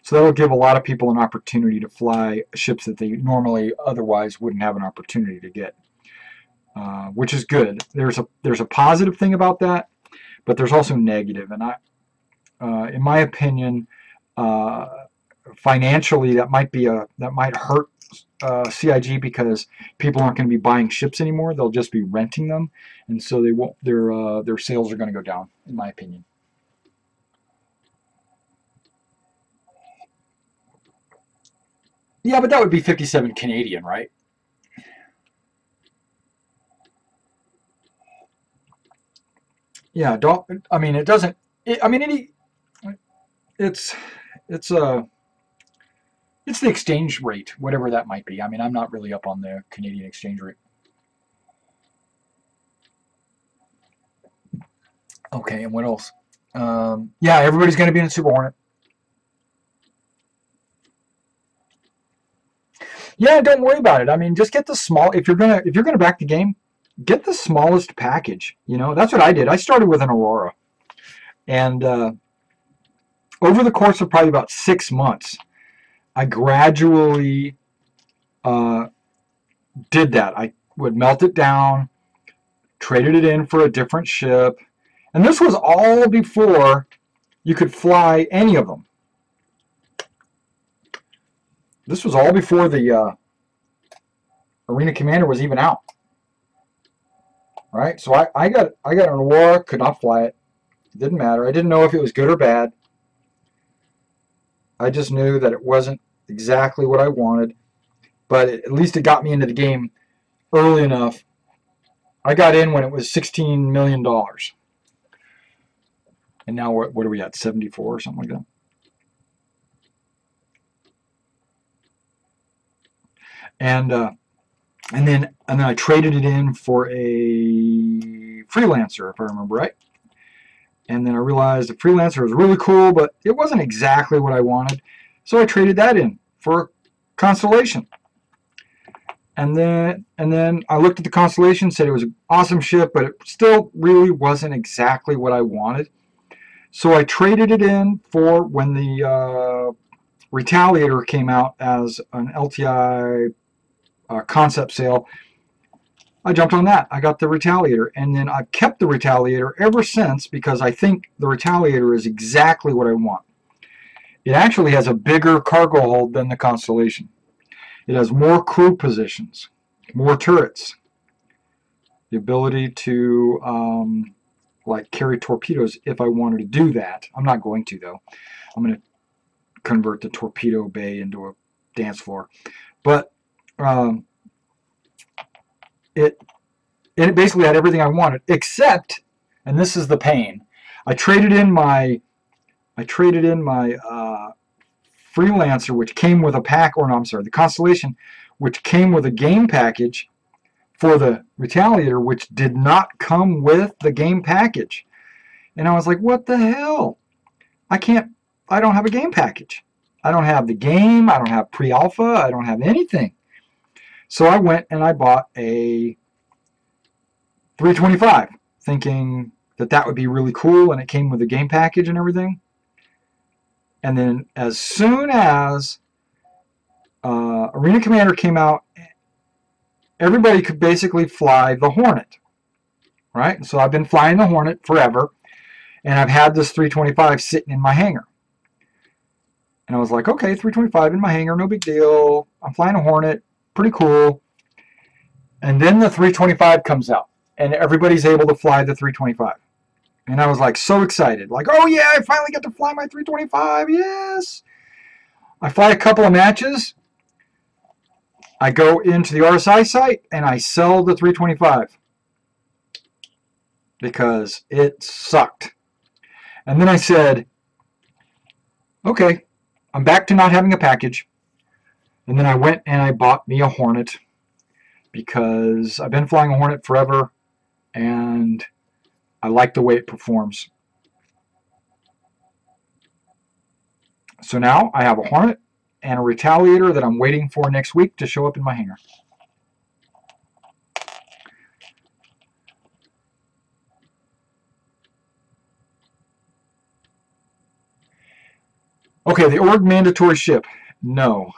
So that will give a lot of people an opportunity to fly ships that they normally otherwise wouldn't have an opportunity to get, which is good. There's a positive thing about that, but there's also negative. And in my opinion, financially, that might hurt CIG, because people aren't going to be buying ships anymore. They'll just be renting them, and so they won't. Their sales are going to go down, in my opinion. Yeah, but that would be 57 Canadian, right? Yeah, don't. I mean, it doesn't. I mean, it's it's it's the exchange rate, whatever that might be. I mean, I'm not really up on the Canadian exchange rate. Okay, and what else? Yeah, everybody's going to be in a Super Hornet. Yeah, don't worry about it. I mean, just get the small. If you're gonna back the game, get the smallest package. That's what I did. I started with an Aurora, and over the course of probably about 6 months, I gradually did that. I would melt it down, traded it in for a different ship, and this was all before you could fly any of them. This was all before the Arena Commander was even out, right? So I got an Aurora, could not fly it. It didn't matter. I didn't know if it was good or bad. I just knew that it wasn't exactly what I wanted, but at least it got me into the game early enough. I got in when it was $16 million. And now what are we at, 74 or something like that? And then I traded it in for a Freelancer, if I remember right. And then I realized the Freelancer was really cool, but it wasn't exactly what I wanted. So I traded that in for Constellation. And then I looked at the Constellation, said it was an awesome ship, but it still really wasn't exactly what I wanted. So I traded it in for, when the Retaliator came out as an LTI concept sale, I jumped on that. I got the Retaliator, and then I've kept the Retaliator ever since, because I think the Retaliator is exactly what I want. It actually has a bigger cargo hold than the Constellation. It has more crew positions, more turrets, the ability to like carry torpedoes if I wanted to do that. I'm not going to, though. I'm going to convert the torpedo bay into a dance floor. But it basically had everything I wanted, except, and this is the pain, I traded in my Freelancer, which came with a pack, or no, I'm sorry, the Constellation, which came with a game package for the Retaliator, which did not come with the game package. And I was like, what the hell? I don't have a game package. I don't have the game. I don't have pre-alpha. I don't have anything. So I went and I bought a 325, thinking that would be really cool, and it came with a game package and everything. And then as soon as Arena Commander came out, everybody could basically fly the Hornet, right? So I've been flying the Hornet forever, and I've had this 325 sitting in my hangar. And I was like, okay, 325 in my hangar, no big deal. I'm flying a Hornet, pretty cool. And then the 325 comes out, and everybody's able to fly the 325. And I was like so excited, like, oh yeah, I finally get to fly my 325, yes! I fly a couple of matches, I go into the RSI site, and I sell the 325 because it sucked. And then I said, okay, I'm back to not having a package. And then I went and I bought me a Hornet because I've been flying a Hornet forever, and I like the way it performs. So now I have a Hornet and a Retaliator that I'm waiting for next week to show up in my hangar. Okay, the org mandatory ship. No,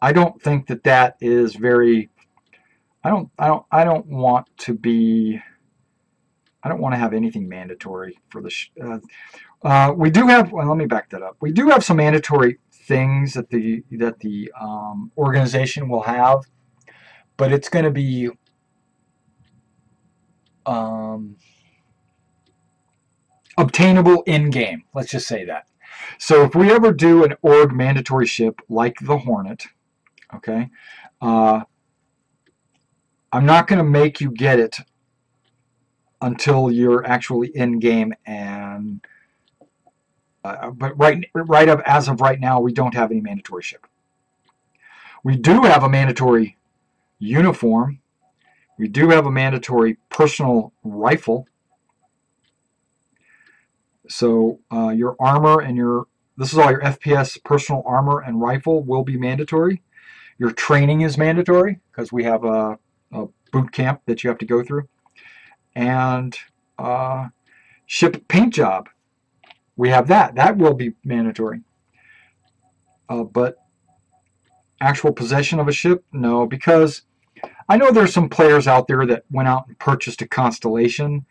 I don't think that is very. I don't want to be. I don't want to have anything mandatory for the. We do have. Well, let me back that up. We do have some mandatory things that the organization will have, but it's going to be obtainable in game. Let's just say that. So if we ever do an org mandatory ship like the Hornet, okay, I'm not going to make you get it until you're actually in game, and but right up as of right now, we don't have any mandatory ship. We do have a mandatory uniform. We do have a mandatory personal rifle. So your armor and this is all your FPS personal armor and rifle will be mandatory. Your training is mandatory because we have a boot camp that you have to go through. And ship paint job, we have that. That will be mandatory. But actual possession of a ship, no, because I know there's some players out there that went out and purchased a Constellation,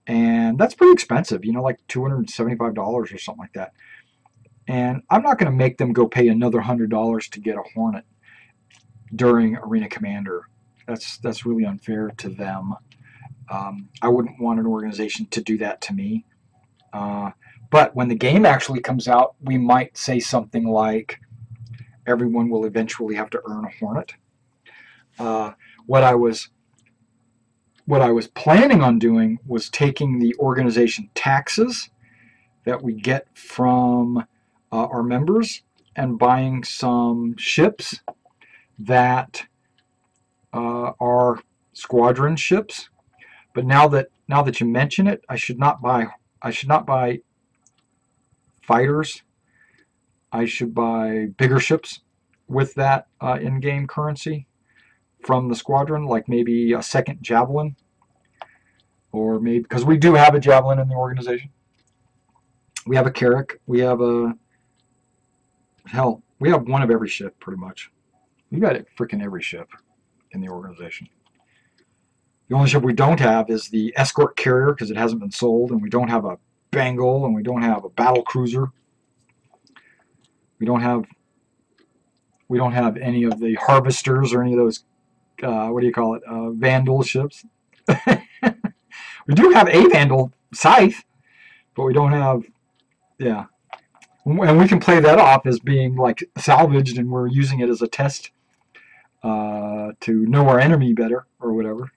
and that's pretty expensive, like $275 or something like that. And I'm not going to make them go pay another $100 to get a Hornet during Arena Commander. That's really unfair to them. I wouldn't want an organization to do that to me. But when the game actually comes out, we might say something like, everyone will eventually have to earn a Hornet. What I was planning on doing was taking the organization taxes that we get from our members and buying some ships that are squadron ships. But now that you mention it, I should not buy fighters. I should buy bigger ships with that in-game currency from the squadron, like maybe a second Javelin, or maybe, because we do have a Javelin in the organization. We have a Carrack. We have we have one of every ship, pretty much. We got freaking every ship in the organization. The only ship we don't have is the escort carrier because it hasn't been sold, and we don't have a Bengal, and we don't have a battle cruiser. We don't have any of the harvesters or any of those what do you call it, Vandal ships. We do have a Vandal scythe, but we don't have, yeah. And we can play that off as being like salvaged, and we're using it as a test to know our enemy better or whatever,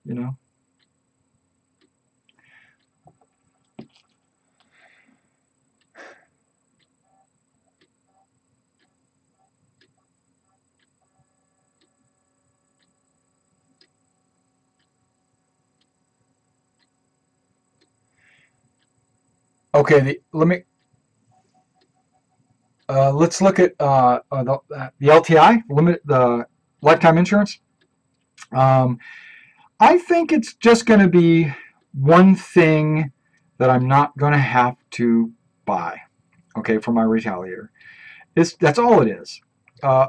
Okay, let's look at the LTI, the lifetime insurance. I think it's just going to be one thing that I'm not going to have to buy, okay, for my retaliator. That's all it is.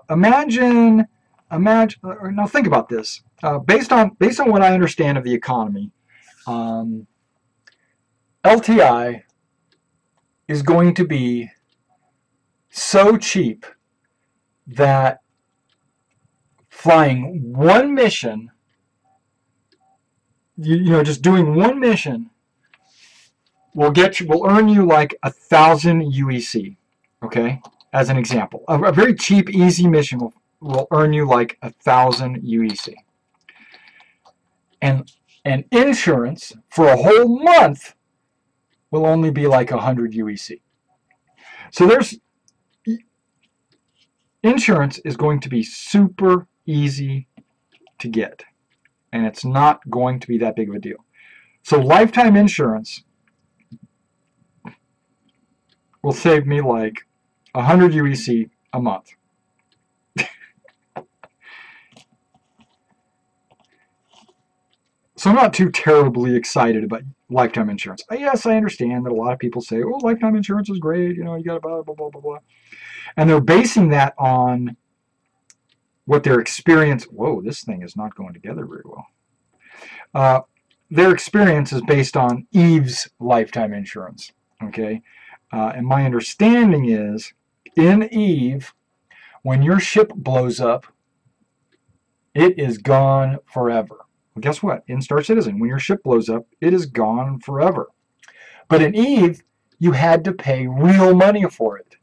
Imagine. Now think about this. Based on what I understand of the economy, LTI is going to be so cheap that flying one mission, just doing one mission, will earn you like 1,000 UEC. Okay, as an example, a very cheap, easy mission will earn you like 1,000 UEC, and insurance for a whole month will only be like 100 UEC. So insurance is going to be super easy to get, and it's not going to be that big of a deal. So lifetime insurance will save me like 100 UEC a month. So I'm not too terribly excited about lifetime insurance. Yes, I understand that a lot of people say, oh, lifetime insurance is great, you got to buy blah, blah, blah, blah. And they're basing that on what their experience, whoa, this thing is not going together very well. Their experience is based on Eve's lifetime insurance, okay? And my understanding is, in Eve, when your ship blows up, it is gone forever. Well, guess what? In Star Citizen, when your ship blows up, it is gone forever. But in Eve, you had to pay real money for it.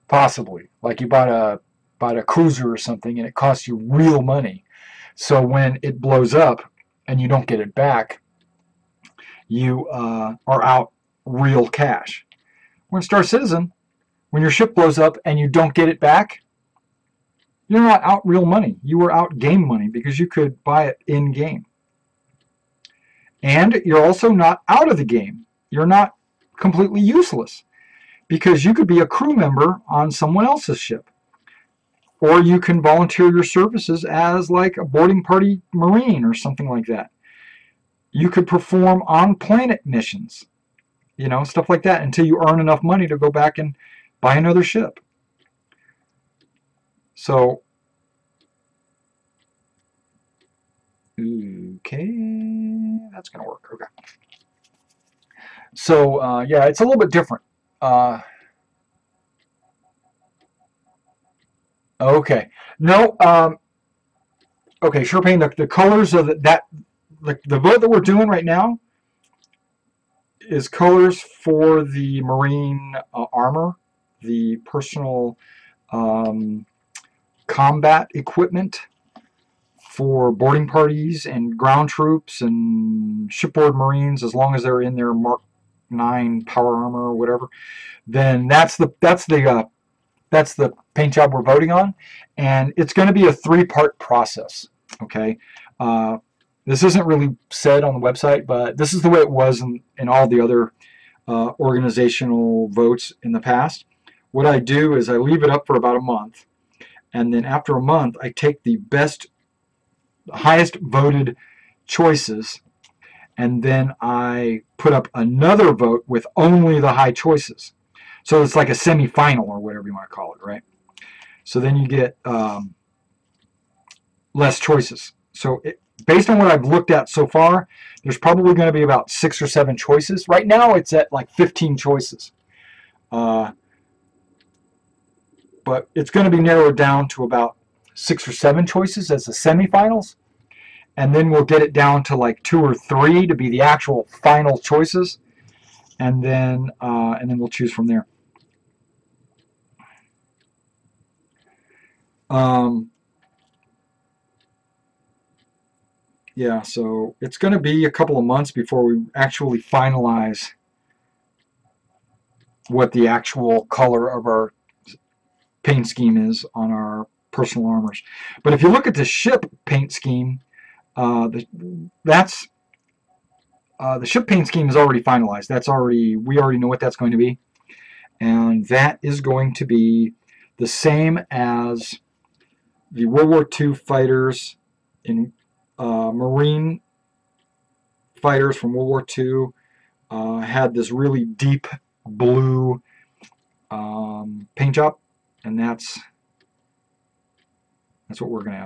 Possibly. Like you bought a cruiser or something, and it costs you real money. So when it blows up and you don't get it back, you are out real cash. When Star Citizen, when your ship blows up and you don't get it back, you're not out real money. You were out game money because you could buy it in game. And you're also not out of the game. You're not completely useless because you could be a crew member on someone else's ship. Or you can volunteer your services as like a boarding party Marine or something like that. You could perform on-planet missions, stuff like that, until you earn enough money to go back and buy another ship. So, okay, that's going to work. Okay. So, yeah, it's a little bit different. Okay. No. Okay, sure, Payne. The colors of the vote that we're doing right now is colors for the Marine armor, the personal combat equipment for boarding parties and ground troops and shipboard Marines, as long as they're in their Mark 9 power armor or whatever. Then that's the paint job we're voting on, and it's going to be a 3-part process. Okay, this isn't really said on the website, but this is the way it was in all the other organizational votes in the past. What I do is I leave it up for about a month, and then after a month I take the highest voted choices, and then I put up another vote with only the high choices. So it's like a semi-final or whatever you want to call it, right? So then you get less choices. So based on what I've looked at so far, there's probably going to be about 6 or 7 choices. Right now it's at like 15 choices. But it's going to be narrowed down to about 6 or 7 choices as the semifinals. And then we'll get it down to like 2 or 3 to be the actual final choices. And then we'll choose from there. Yeah, so it's going to be a couple of months before we actually finalize what the actual color of our paint scheme is on our personal armors. But if you look at the ship paint scheme, that's the ship paint scheme is already finalized. We already know what that's going to be, and that is going to be the same as the World War II fighters in Marine fighters from World War II had this really deep blue paint job, and that's what we're going to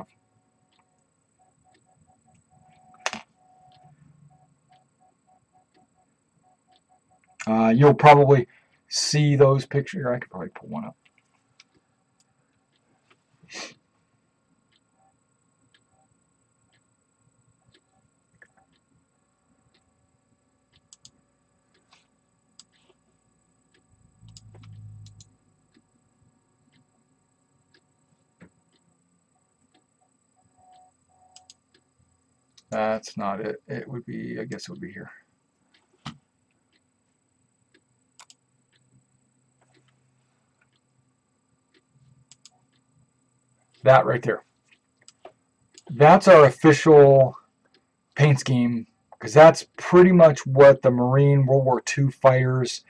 have. You'll probably see those pictures. I could probably pull one up. That's not it. It would be, I guess it would be here. That right there. That's our official paint scheme, because that's pretty much what the Marine World War II fighters,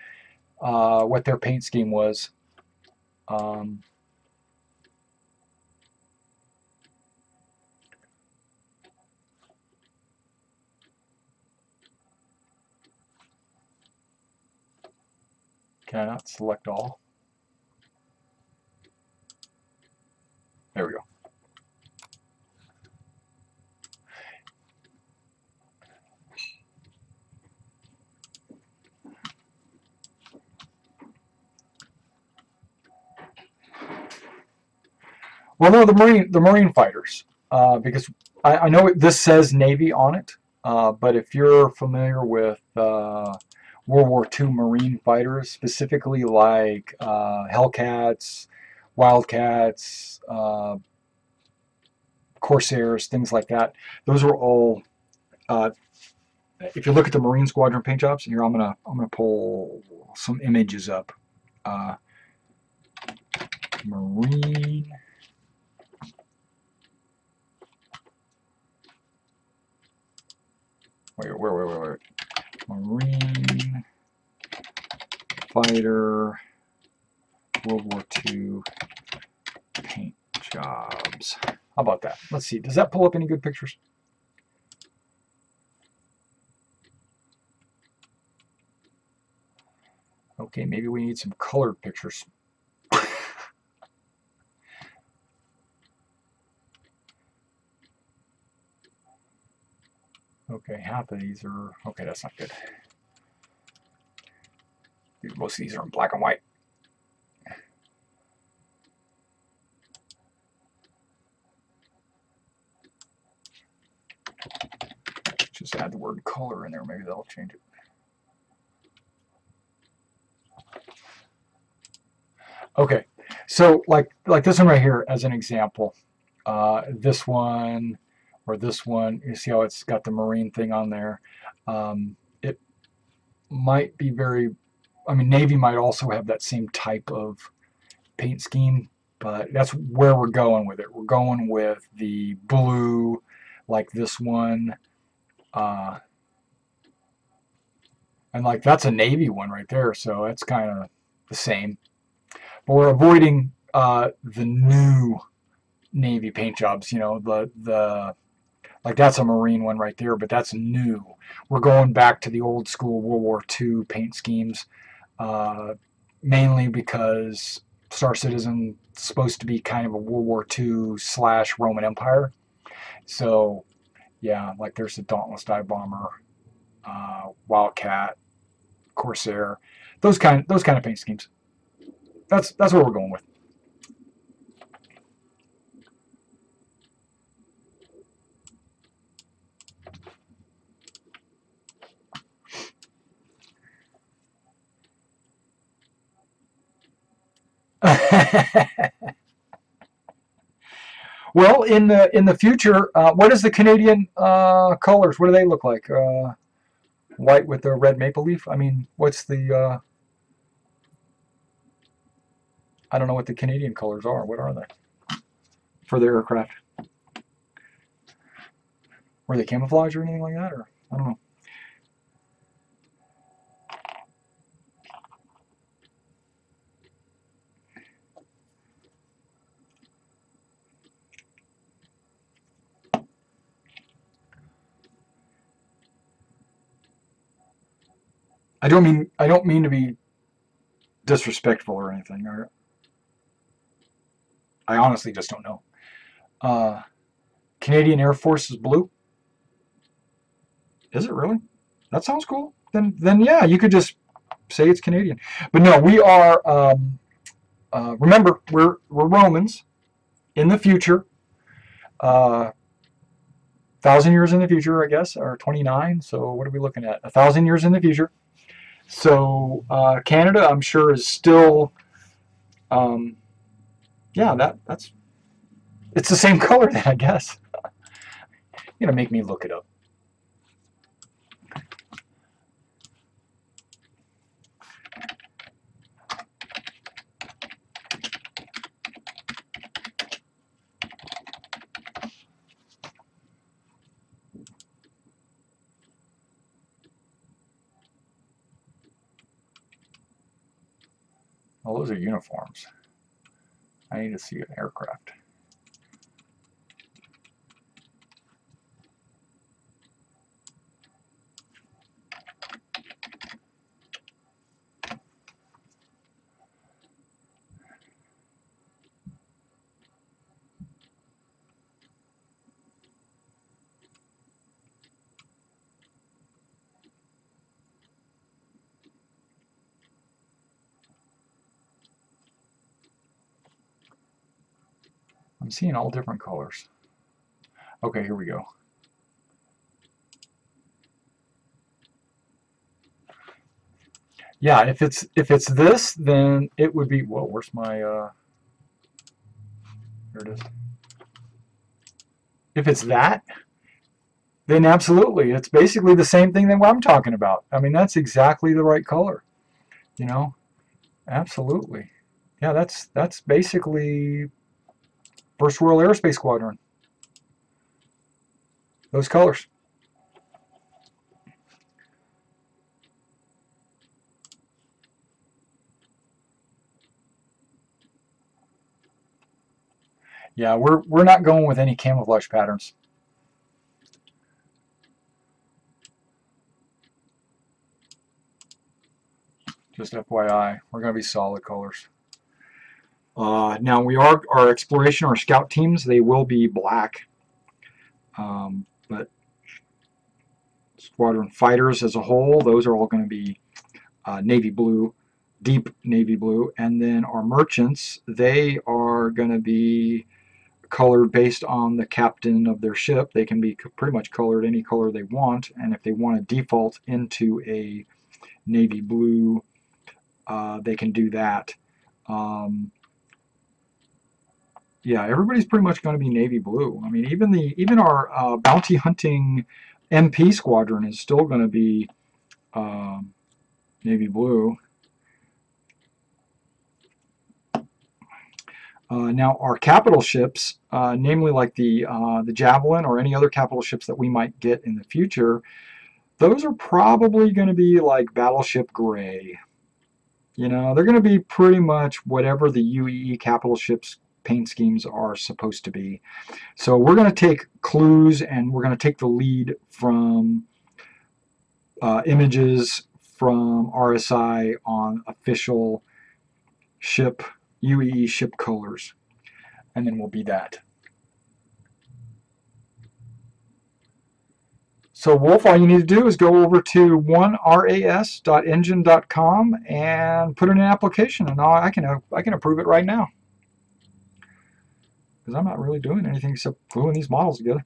what their paint scheme was. Can I not select all? There we go. Well, no, the Marine fighters, because I know this says Navy on it, but if you're familiar with World War II Marine fighters, specifically like Hellcats, Wildcats, Corsairs, things like that, those are all. If you look at the Marine Squadron paint jobs, here I'm gonna pull some images up. Marine. Wait. Marine fighter World War II paint jobs. How about that? Let's see. Does that pull up any good pictures? Okay, maybe we need some colored pictures. Okay, half of these are... Okay, that's not good. Most of these are in black and white. Just add the word color in there. Maybe that'll change it. Okay, so like this one right here as an example. This one or this one, you see how it's got the Marine thing on there. It might be very... I mean, Navy might also have that same type of paint scheme, but that's where we're going with it. We're going with the blue, like this one. And like that's a Navy one right there, so that's kind of the same. But we're avoiding the new Navy paint jobs. You know, the like that's a Marine one right there, but that's new. We're going back to the old school World War II paint schemes, mainly because Star Citizen is supposed to be kind of a World War II / Roman Empire. So yeah, like there's the Dauntless Dive Bomber, Wildcat, Corsair, those kind of paint schemes. That's what we're going with. Well, in the future, what is the Canadian colors? What do they look like? White with a red maple leaf. I mean, what's the? I don't know what the Canadian colors are. What are they for their aircraft? Were they camouflage or anything like that, or I don't know. I don't mean to be disrespectful or anything. I honestly just don't know. Uh, Canadian Air Force is blue. Is it really? That sounds cool. Then yeah, you could just say it's Canadian. But no, we are. Remember, we're Romans in the future. 1,000 years in the future, I guess, or 29. So what are we looking at? 1,000 years in the future. So Canada, I'm sure, is still. Um, yeah, that's it's the same color then, I guess. You're gonna make me look it up. Oh, those are uniforms. I need to see an aircraft. I'm seeing all different colors. Okay, here we go. Yeah, if it's this, then it would be. Well, where's my? Here it is. If it's that, then absolutely, it's basically the same thing that what I'm talking about. I mean, that's exactly the right color. You know, absolutely. Yeah, that's basically First World Aerospace Squadron. Those colors. Yeah, we're not going with any camouflage patterns. Just FYI, we're going to be solid colors. Now we are our exploration or scout teams. They will be black, but squadron fighters as a whole, those are all going to be navy blue, deep navy blue, and then our merchants, they are going to be colored based on the captain of their ship. They can be pretty much colored any color they want, and if they want to default into a navy blue, they can do that. Yeah, everybody's pretty much going to be navy blue. I mean, even our bounty hunting MP squadron is still going to be navy blue. Now, our capital ships, namely like the Javelin or any other capital ships that we might get in the future, those are probably going to be like battleship gray. You know, they're going to be pretty much whatever the UEE capital ships paint schemes are supposed to be. So we're going to take clues and we're going to take the lead from images from RSI on official ship UEE ship colors, and then we'll be that. So Wolf, all you need to do is go over to 1ras.engine.com and put in an application, and I can approve it right now. Because I'm not really doing anything except gluing these models together.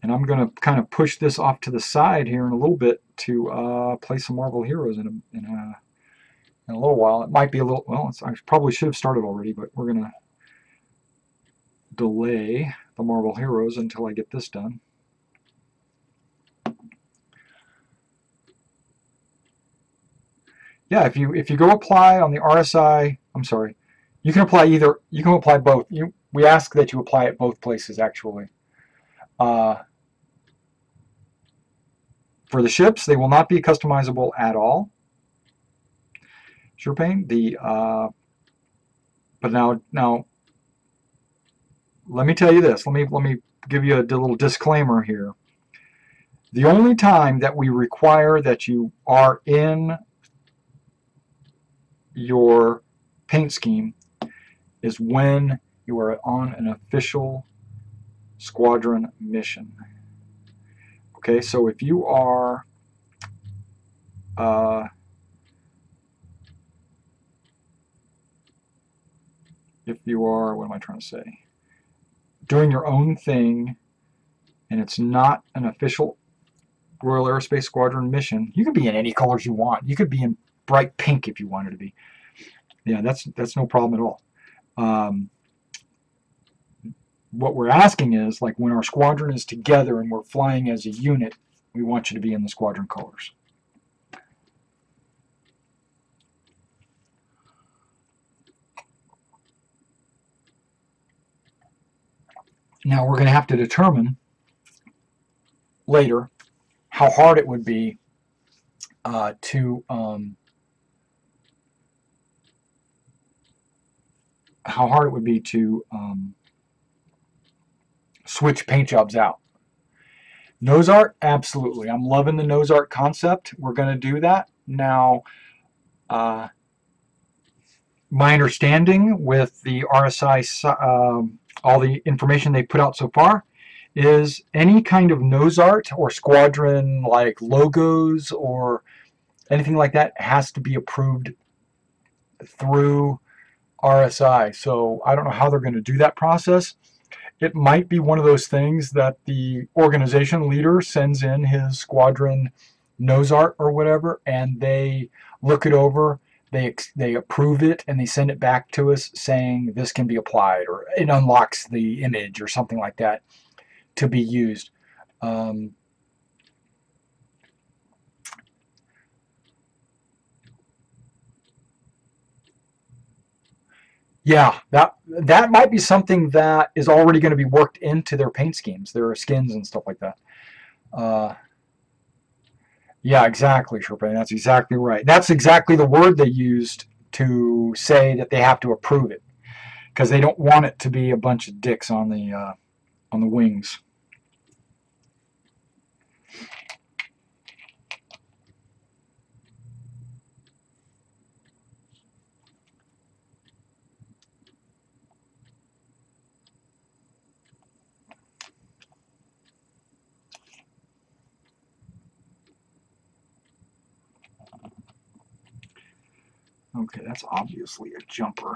And I'm going to kind of push this off to the side here in a little bit to play some Marvel Heroes in a little while. It might be a little, well, I probably should have started already, but we're going to delay the Marvel Heroes until I get this done. Yeah, if you go apply on the RSI, I'm sorry, you can apply both. We ask that you apply at both places actually. For the ships, they will not be customizable at all. Sure, Payne. But now, let me tell you this. Let me give you a little disclaimer here. The only time that we require that you are in your paint scheme is when you are on an official squadron mission. Okay, so if you are what am I trying to say? Doing your own thing, and it's not an official Royal Aerospace Squadron mission, you can be in any colors you want. You could be in bright pink if you wanted to be. Yeah, that's no problem at all. What we're asking is, like, when our squadron is together and we're flying as a unit, we want you to be in the squadron colors. Now we're going to have to determine later how hard it would be to switch paint jobs out. Nose art, absolutely. I'm loving the nose art concept. We're going to do that. Now, my understanding with the RSI, all the information they put out so far, is any kind of nose art or squadron like logos or anything like that has to be approved through RSI. So I don't know how they're going to do that process. It might be one of those things that the organization leader sends in his squadron nose art or whatever, and they look it over, they approve it, and they send it back to us saying this can be applied, or it unlocks the image or something like that to be used. Yeah, that might be something that is already going to be worked into their paint schemes, their skins and stuff like that. Yeah, exactly, Sherpa. That's exactly right. That's exactly the word they used to say that they have to approve it, because they don't want it to be a bunch of dicks on the wings. Okay, that's obviously a jumper.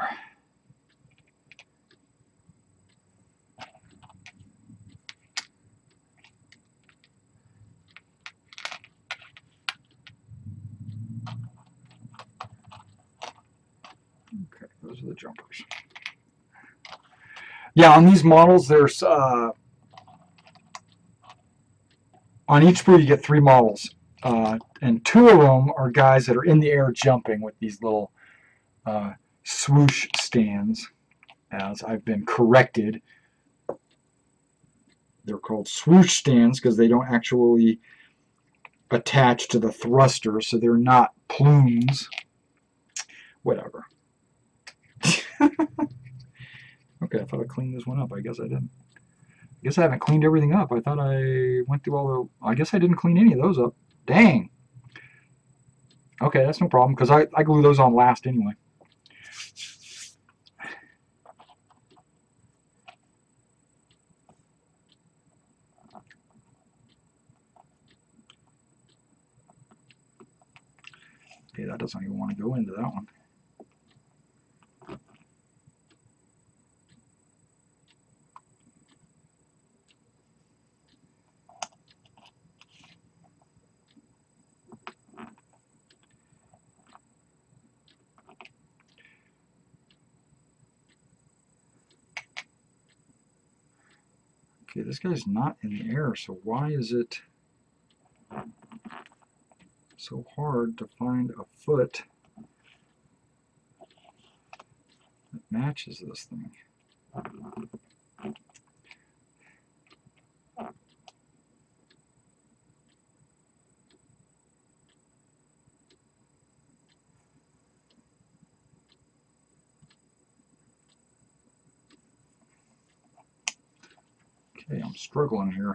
Okay, those are the jumpers. Yeah, on these models, there's on each sprue you get 3 models, and 2 of them are guys that are in the air jumping with these little swoosh stands, as I've been corrected. They're called swoosh stands because they don't actually attach to the thruster, so they're not plumes. Whatever. Okay, I thought I cleaned this one up. I guess I didn't. I guess I haven't cleaned everything up. I thought I went through all the... I guess I didn't clean any of those up. Dang. Okay, that's no problem, because I glue those on last anyway. Okay, that doesn't even want to go into that one. Okay, this guy's not in the air, so why is it so hard to find a foot that matches this thing? Okay, I'm struggling here.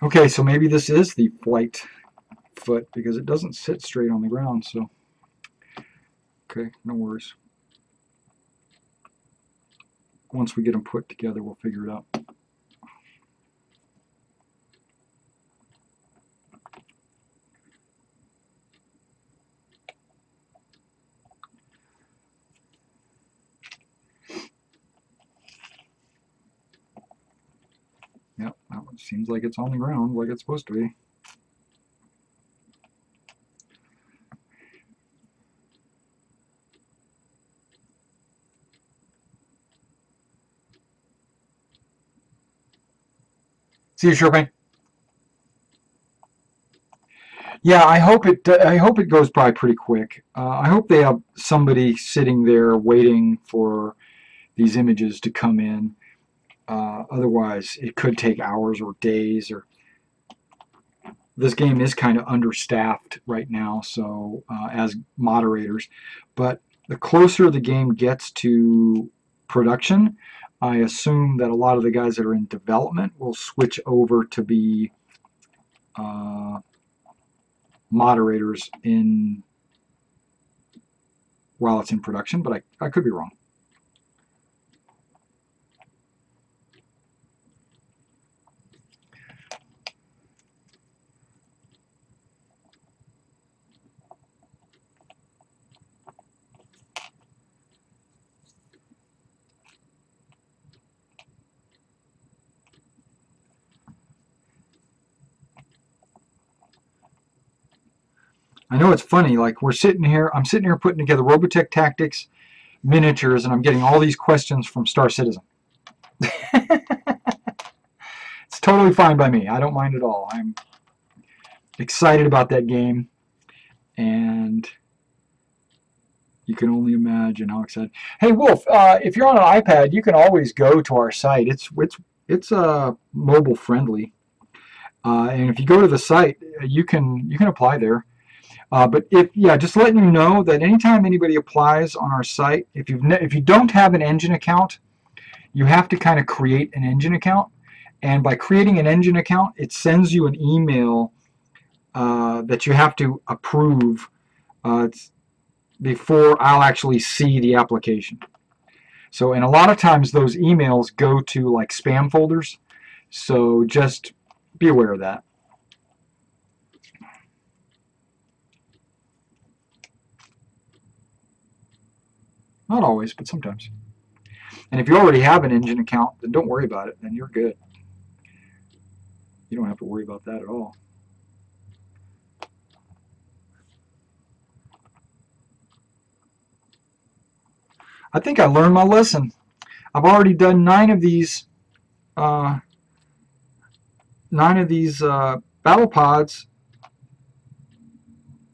Okay, so maybe this is the flight foot because it doesn't sit straight on the ground, so okay, no worries. Once we get them put together, we'll figure it out. Yep, that one seems like it's on the ground like it's supposed to be. See you, Sherping. Yeah, I hope it goes by pretty quick. I hope they have somebody sitting there waiting for these images to come in. Otherwise, it could take hours or days. Or this game is kind of understaffed right now, so as moderators. But the closer the game gets to production, I assume that a lot of the guys that are in development will switch over to be moderators while it's in production, but I could be wrong. I know it's funny, like I'm sitting here putting together Robotech Tactics miniatures, and I'm getting all these questions from Star Citizen. It's totally fine by me. I don't mind at all. I'm excited about that game, and you can only imagine how excited. Hey, Wolf, if you're on an iPad, you can always go to our site. It's mobile friendly, and if you go to the site, you can apply there. But just letting you know that anytime anybody applies on our site, if you don't have an engine account, you have to kind of create an engine account. And by creating an engine account, it sends you an email that you have to approve before I'll actually see the application. So, and a lot of times those emails go to like spam folders. So just be aware of that. Not always, but sometimes. And if you already have an engine account, then don't worry about it. Then you're good. You don't have to worry about that at all. I think I learned my lesson. I've already done 9 of these battle pods,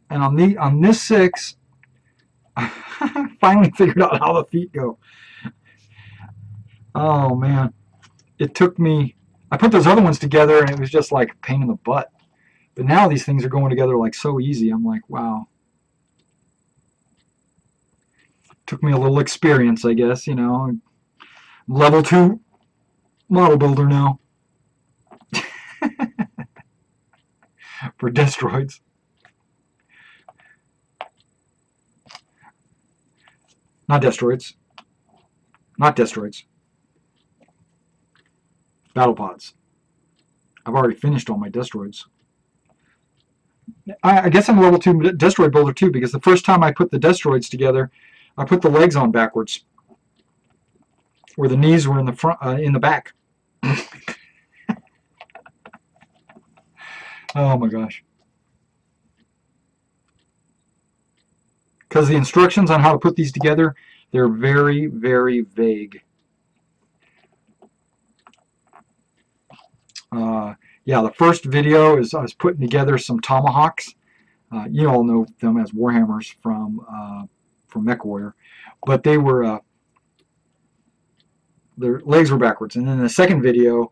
and on this 6, I finally figured out how the feet go. Oh man, it took me. I put those other ones together, and it was just like a pain in the butt. But now these things are going together like so easy. I'm like, wow. Took me a little experience, I guess. You know, level 2 model builder now for Destroids. Not Destroids. Not Destroids. Battlepods. I've already finished all my Destroids. I guess I'm a level 2 Destroid builder too, because the first time I put the Destroids together, I put the legs on backwards, where the knees were in the front, in the back. Oh my gosh. Because the instructions on how to put these together, they're very, very vague. Yeah, the first video is I was putting together some tomahawks. You all know them as Warhammers from MechWarrior, but they were their legs were backwards. And then the second video,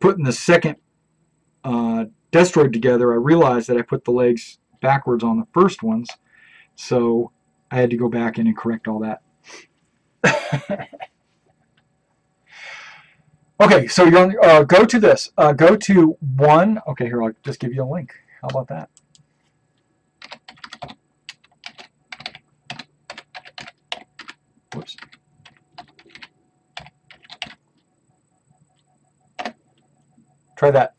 putting the second Destroid together, I realized that I put the legs backwards on the first ones, So I had to go back in and correct all that. Okay, so you're on, go to this. Go to one. Okay, here, I'll just give you a link. How about that? Whoops. Try that.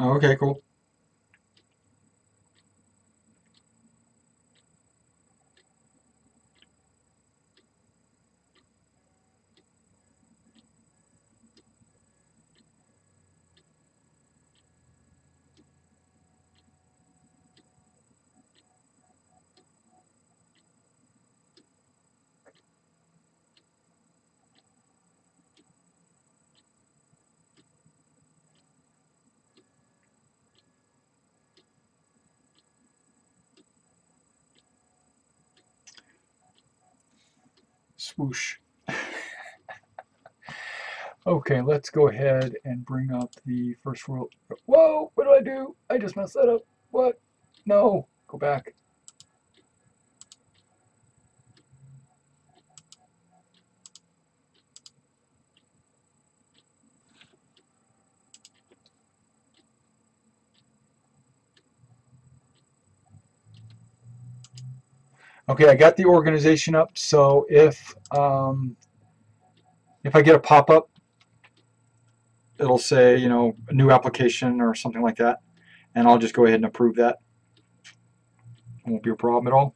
Oh, okay, cool. Swoosh. Okay, let's go ahead and bring up the first world. Whoa, what did I do? I just messed that up. What? No, go back. Okay, I got the organization up, so if I get a pop-up, it'll say, you know, a new application or something like that, and I'll just go ahead and approve that. It won't be a problem at all.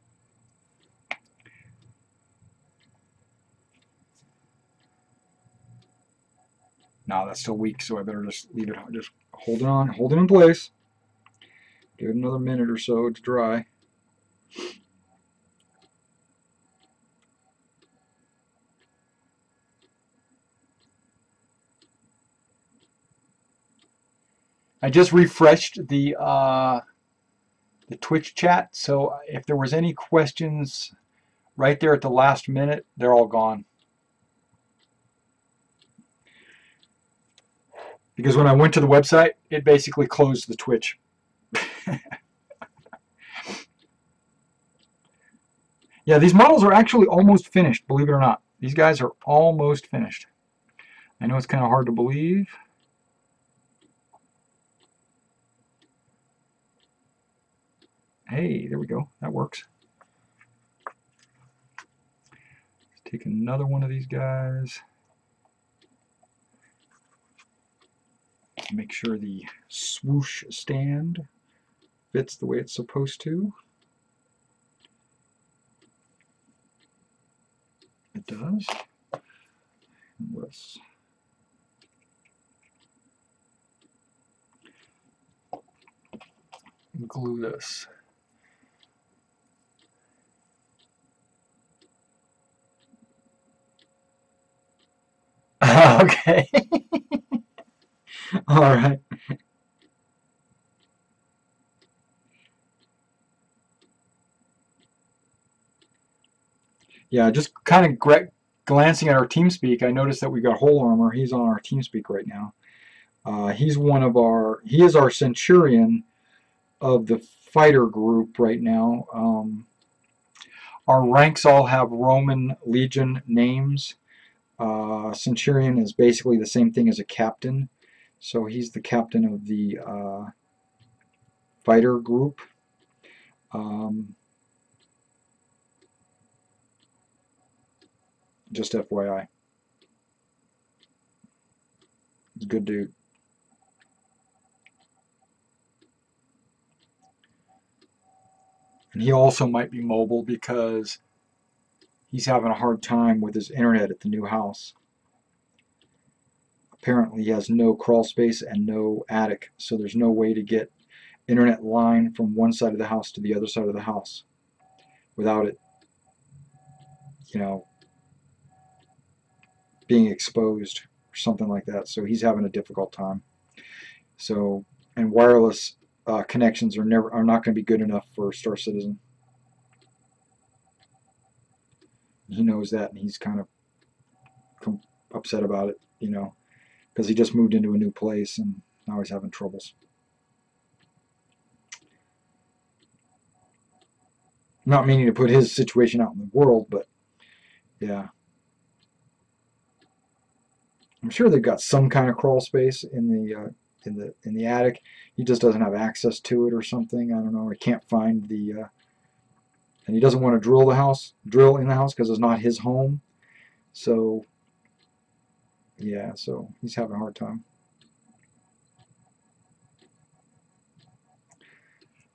No, that's still weak, so I better just leave it, just hold it on, hold it in place. Give it another minute or so to dry. I just refreshed the Twitch chat, so if there was any questions right there at the last minute, they're all gone. Because when I went to the website, it basically closed the Twitch. Yeah, these models are actually almost finished, believe it or not. These guys are almost finished. I know it's kind of hard to believe. Hey, there we go. That works. Let's take another one of these guys. Make sure the swoosh stand fits the way it's supposed to. It does. Let's glue this. Okay. All right. Yeah, just kind of glancing at our TeamSpeak, I noticed that we got Whole Armor. He's on our TeamSpeak right now. He's one of our, he is our Centurion of the fighter group right now. Our ranks all have Roman Legion names. Centurion is basically the same thing as a captain. So he's the captain of the fighter group. Just FYI. He's a good dude. And he also might be mobile because he's having a hard time with his internet at the new house. Apparently he has no crawl space and no attic, so there's no way to get internet line from one side of the house to the other side of the house without it, you know, being exposed or something like that. So he's having a difficult time. So, and wireless connections are not going to be good enough for Star Citizen. He knows that, and he's kind of upset about it, you know, because he just moved into a new place and now he's having troubles. Not meaning to put his situation out in the world, but yeah. I'm sure they've got some kind of crawl space in the attic. He just doesn't have access to it or something. I don't know. He can't find and he doesn't want to drill in the house because it's not his home. So yeah, so he's having a hard time.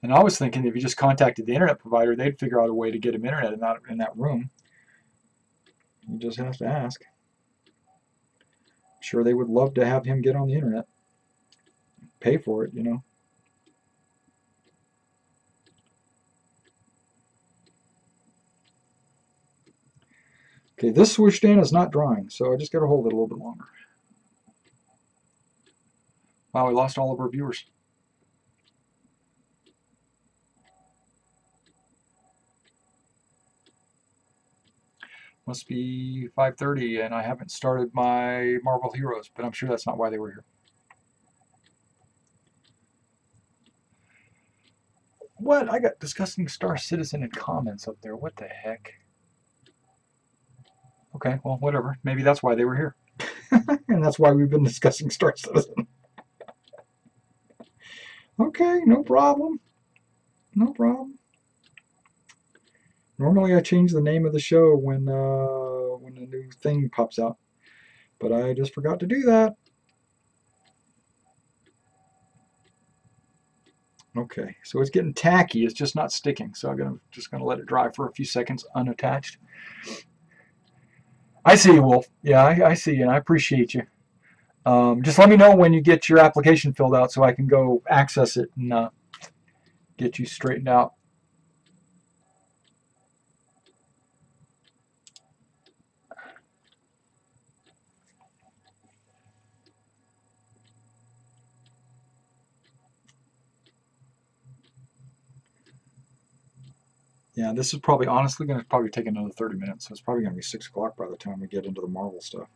And I was thinking if you just contacted the internet provider, they'd figure out a way to get him internet in that room. You just have to ask. I'm sure they would love to have him get on the internet. Pay for it, you know. Okay, this swoosh stand is not drying, so I just got to hold it a little bit longer. Wow, we lost all of our viewers. Must be 5:30 and I haven't started my Marvel Heroes, but I'm sure that's not why they were here. What? I got discussing Star Citizen in comments up there. What the heck? Okay, well, whatever. Maybe that's why they were here. And that's why we've been discussing Star Citizen. Okay, no problem. No problem. Normally I change the name of the show when a new thing pops out, but I just forgot to do that. Okay, so it's getting tacky. It's just not sticking. So I'm just gonna let it dry for a few seconds unattached. I see you, Wolf. Yeah, I see you, and I appreciate you. Just let me know when you get your application filled out so I can go access it and get you straightened out. Yeah, this is probably honestly going to probably take another 30 minutes. So it's probably going to be 6 o'clock by the time we get into the Marvel stuff.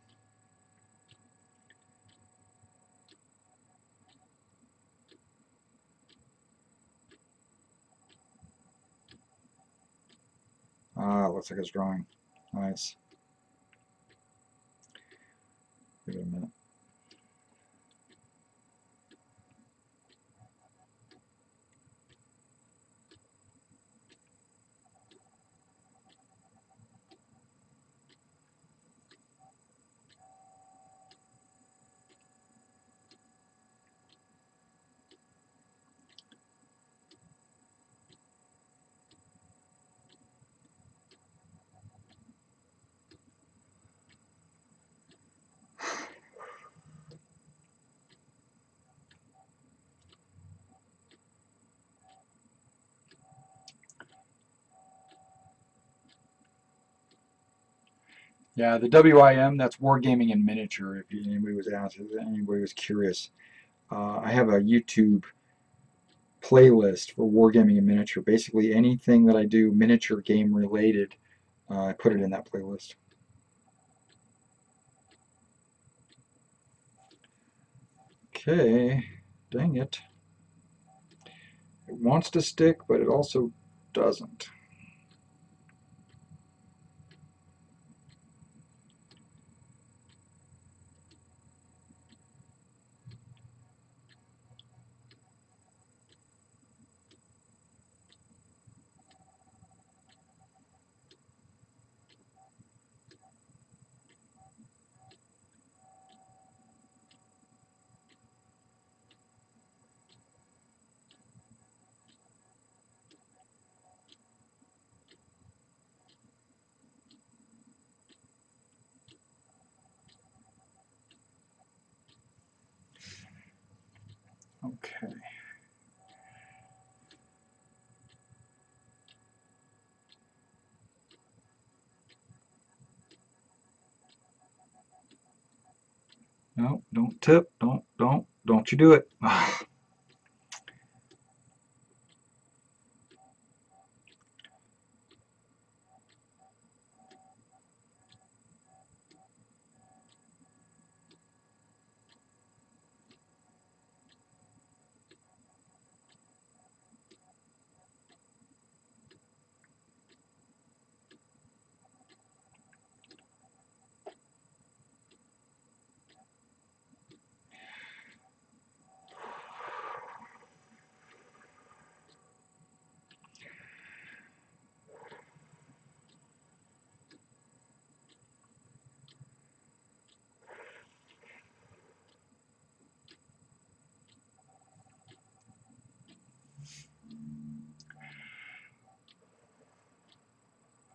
Ah, looks like it's drawing. Nice. Give it a minute. Yeah, the WIM, that's Wargaming in Miniature, if anybody was asking, if anybody was curious. I have a YouTube playlist for Wargaming in Miniature. Basically anything that I do miniature game related, I put it in that playlist. Okay, dang it. It wants to stick, but it also doesn't. No, don't tip. Don't you do it.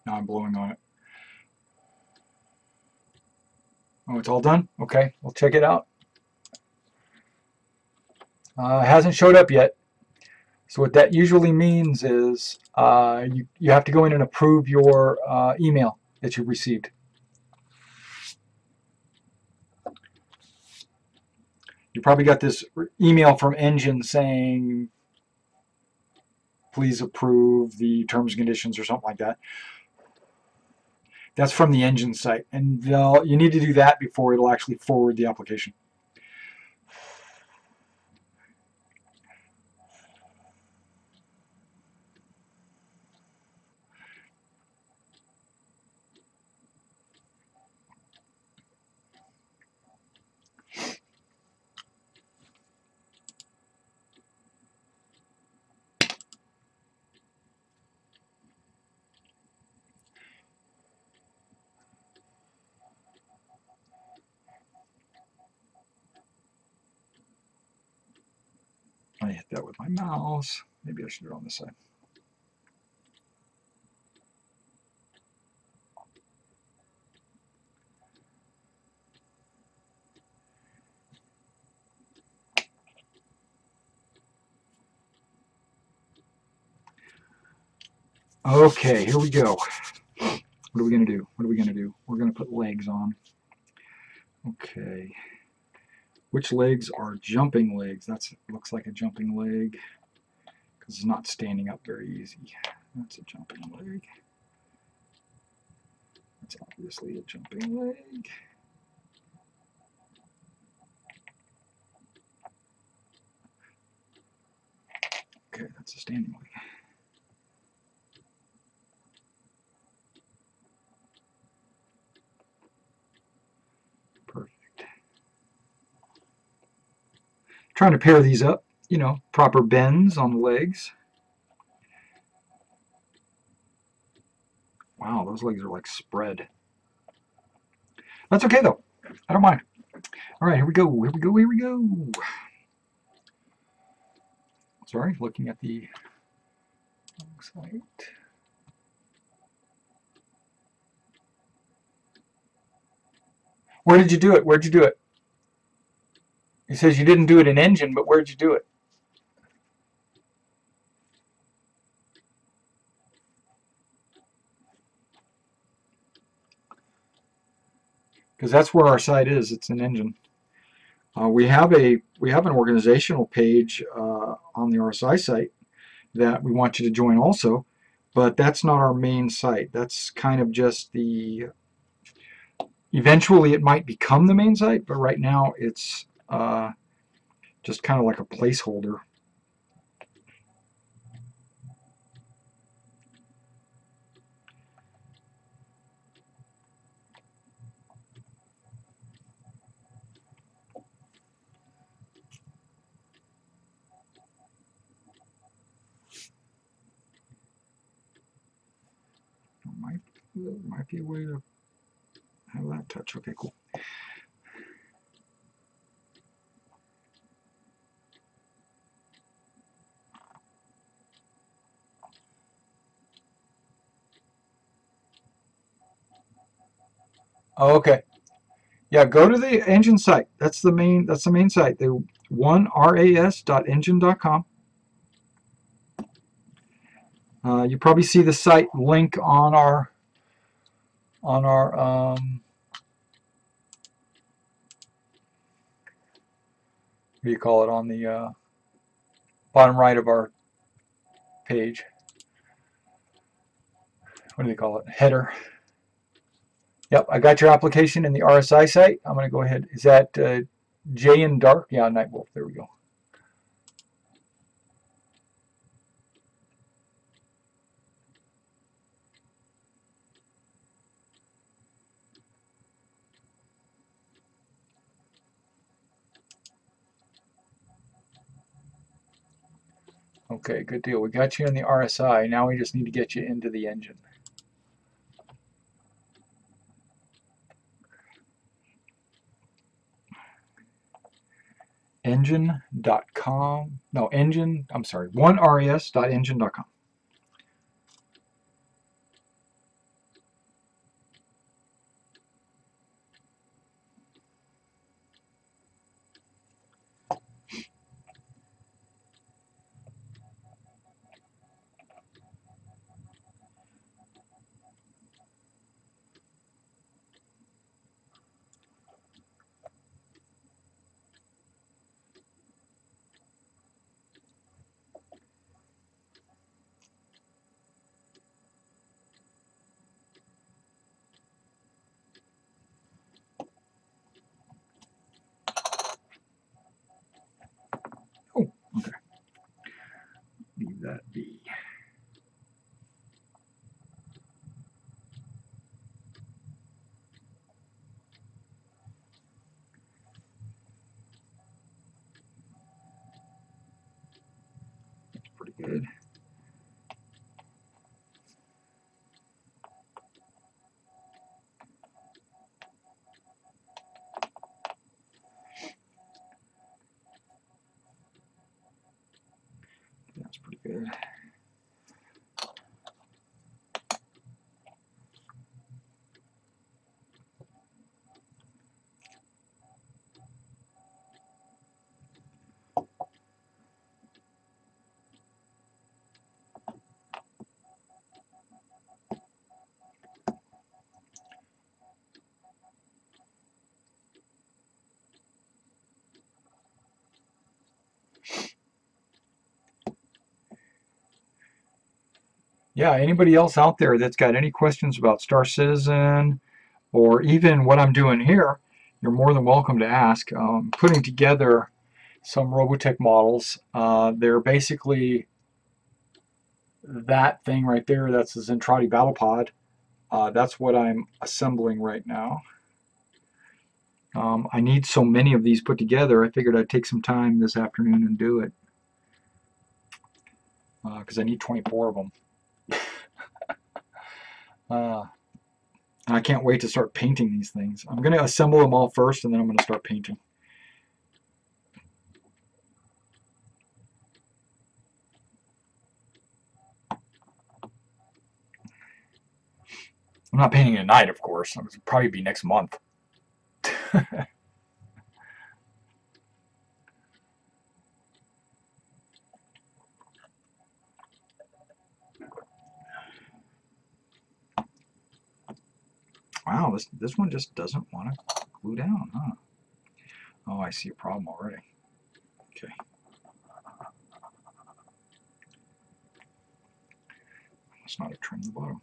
Now I'm blowing on it. Oh, it's all done? Okay, we'll check it out. It hasn't showed up yet. So what that usually means is you have to go in and approve your email that you've received. You probably got this email from Engine saying, please approve the terms and conditions or something like that. That's from the Engine site. And you need to do that before it'll actually forward the application. I hit that with my mouse. Maybe I should do it on this side. Okay, here we go. What are we going to do? What are we going to do? We're going to put legs on. Okay. Which legs are jumping legs? That looks like a jumping leg because it's not standing up very easy. That's a jumping leg. That's obviously a jumping leg. Okay, that's a standing leg. Perfect. Trying to pair these up, you know, proper bends on the legs. Wow, those legs are like spread. That's okay though. I don't mind. All right, here we go. Here we go. Here we go. Sorry, looking at the site. Where did you do it? Where'd you do it? It says you didn't do it in Engine, but where'd you do it? Because that's where our site is. It's an Engine. We have an organizational page on the RSI site that we want you to join also, but that's not our main site. That's kind of just the. Eventually, it might become the main site, but right now it's just kind of like a placeholder. Might be a way to have that touch. Okay, cool. Oh, okay. Yeah, go to the Engine site. That's the main site. The oneras.engine.com. You probably see the site link on our what do you call it, on the bottom right of our page. What do they call it? Header. Yep, I got your application in the RSI site. I'm going to go ahead. Is that Jay and Dark? Yeah, Nightwolf. There we go. Okay, good deal. We got you in the RSI. Now we just need to get you into the engine. Engine.com. No, engine. I'm sorry. 1res.engine.com. Oh, okay. Leave that be. That's pretty good. That's pretty good. Yeah, anybody else out there that's got any questions about Star Citizen or even what I'm doing here, you're more than welcome to ask. Putting together some Robotech models. They're basically that thing right there. That's the Zentradi Battlepod. That's what I'm assembling right now. I need so many of these put together. I figured I'd take some time this afternoon and do it because I need 24 of them. And I can't wait to start painting these things. I'm going to assemble them all first, and then I'm going to start painting. I'm not painting tonight, of course. It'll probably be next month. Wow, this one just doesn't want to glue down, huh? Oh, I see a problem already. Okay. Let's not have trimmed the bottom.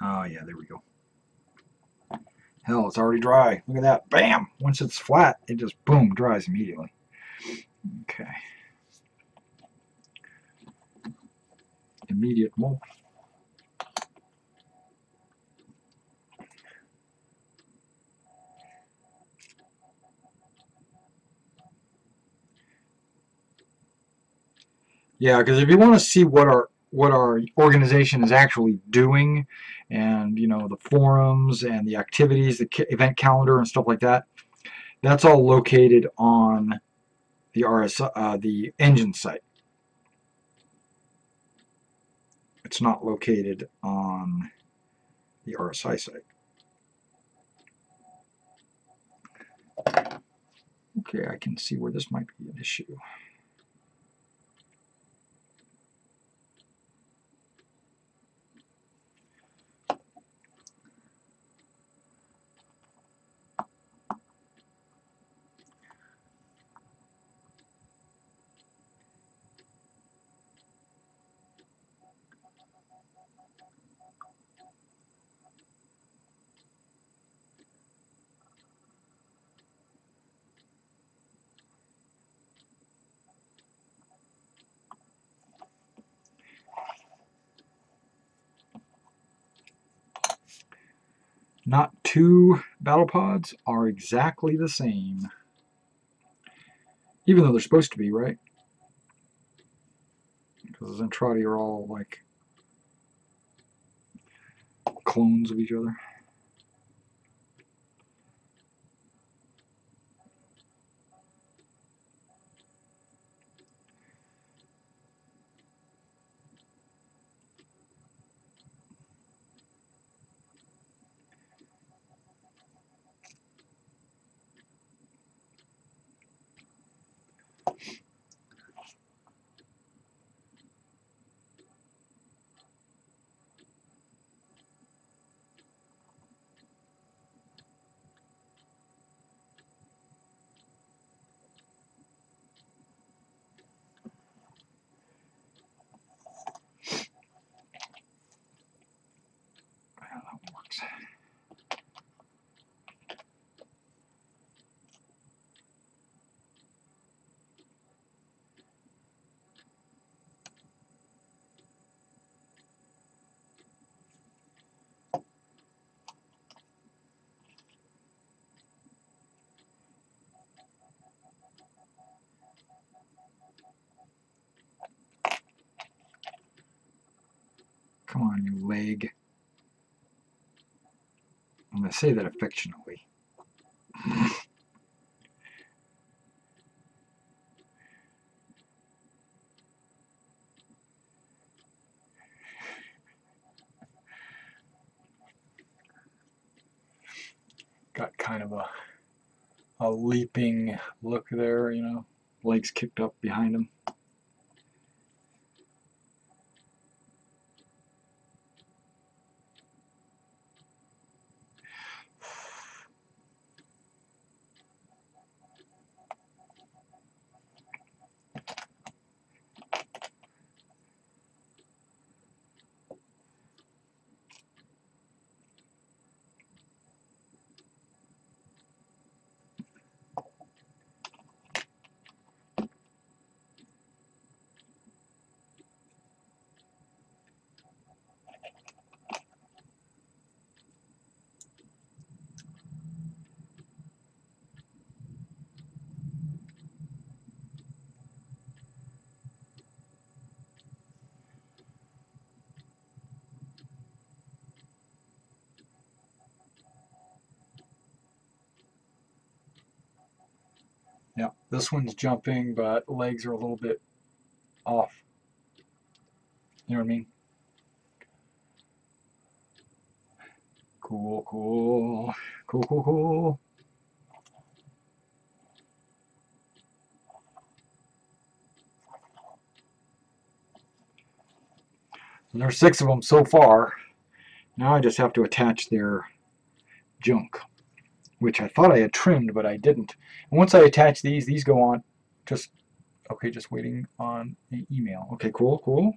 Oh, yeah, there we go. Hell, it's already dry. Look at that. Bam! Once it's flat, it just, boom, dries immediately. Okay. Immediate mold. Yeah, because if you want to see what our organization is actually doing, and the forums and the activities, the event calendar and stuff like that, that's all located on the engine site. It's not located on the RSI site. Okay, I can see where this might be an issue. Not two battle pods are exactly the same. Even though they're supposed to be, right? Because the Zentradi are all like clones of each other. Yeah, that works. Come on, you leg. I'm going to say that affectionately. Got kind of a leaping look there, you know, legs kicked up behind him. Yeah, this one's jumping, but legs are a little bit off. You know what I mean? Cool, cool. Cool, cool, cool. And there's 6 of them so far. Now I just have to attach their junk, which I thought I had trimmed, but I didn't. And once I attach these go on. Just okay. Just waiting on an email. Okay, cool, cool.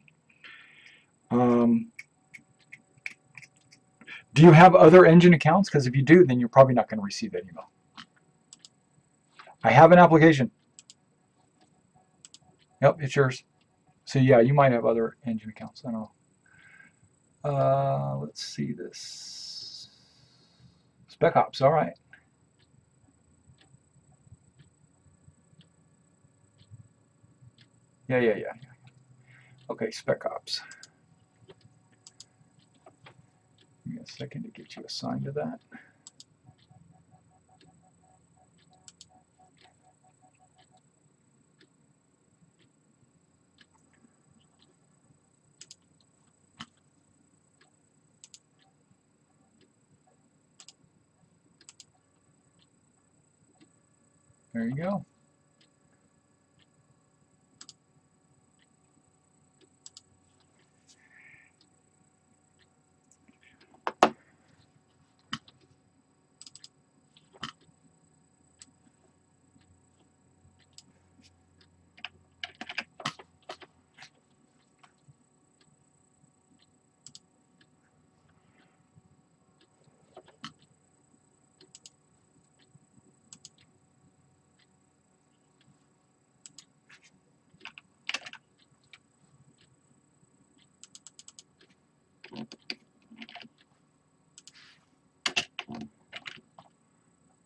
Do you have other engine accounts? Because if you do, then you're probably not going to receive that email. I have an application. Yep, it's yours. So yeah, you might have other engine accounts. I don't know. Let's see this. Spec Ops. All right. Yeah. Okay, Spec Ops. Give me a second to get you assigned to that. There you go.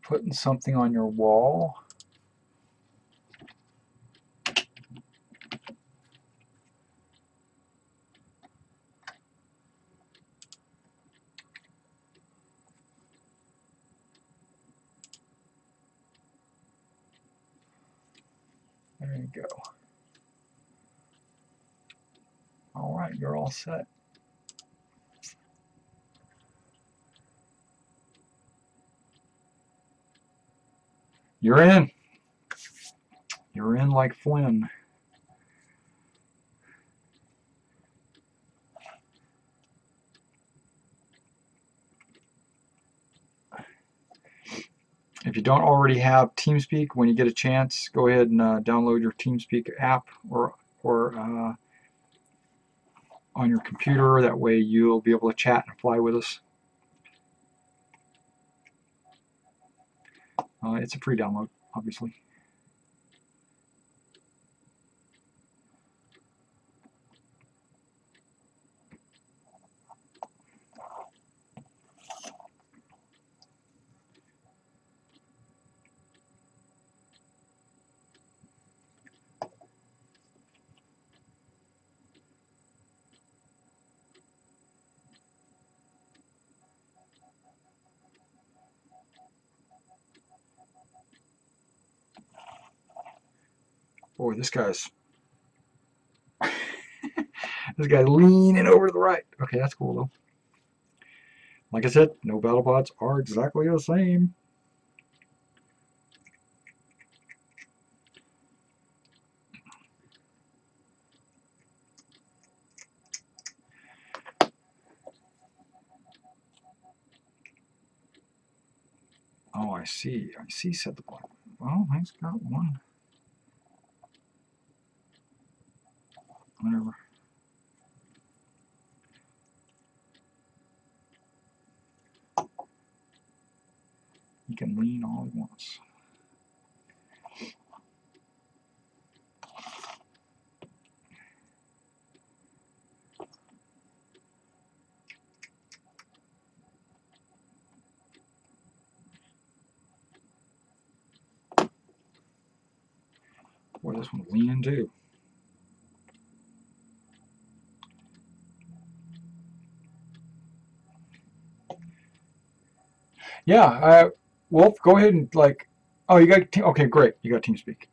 Putting something on your wall. There you go. All right, you're all set. You're in. You're in like Flynn. If you don't already have TeamSpeak, when you get a chance, go ahead and download your TeamSpeak app or on your computer. That way you'll be able to chat and fly with us. It's a free download, obviously. Boy, this guy's this guy's leaning over to the right. Okay, that's cool though. Like I said, no Battlepods are exactly the same. Oh, I see. I see. Set the block. Oh, he's got one. Whatever. He can lean all he wants. Boy, this one's leaning too. Yeah, Wolf, go ahead and oh, you got, okay, great. You got TeamSpeak.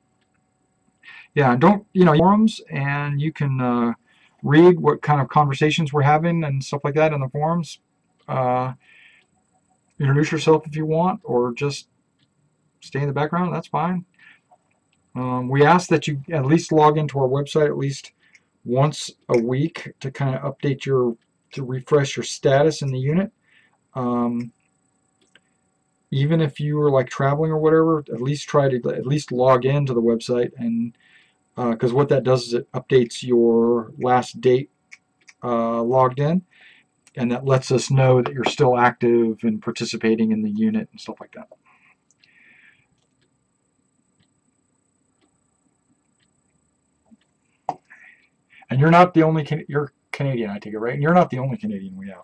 Yeah, don't, forums, and you can read what kind of conversations we're having and stuff like that in the forums. Introduce yourself if you want, or just stay in the background. That's fine. We ask that you at least log into our website at least once a week to kind of update to refresh your status in the unit. Even if you were like traveling or whatever, at least try to at least log into the website, and because what that does is it updates your last date logged in, and that lets us know that you're still active and participating in the unit and stuff like that. And you're not the only, you're Canadian, I take it, right? And you're not the only Canadian we have.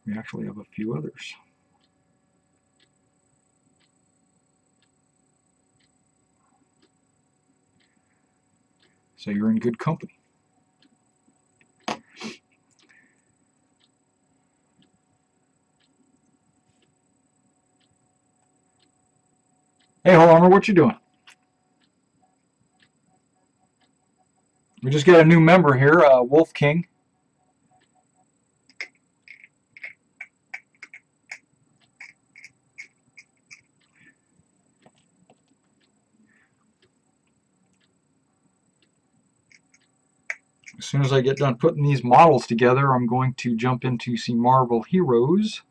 We actually have a few others. So you're in good company. Hey, Armor, what you doing? We just got a new member here, Wolf King. As soon as I get done putting these models together, I'm going to jump into some Marvel Heroes,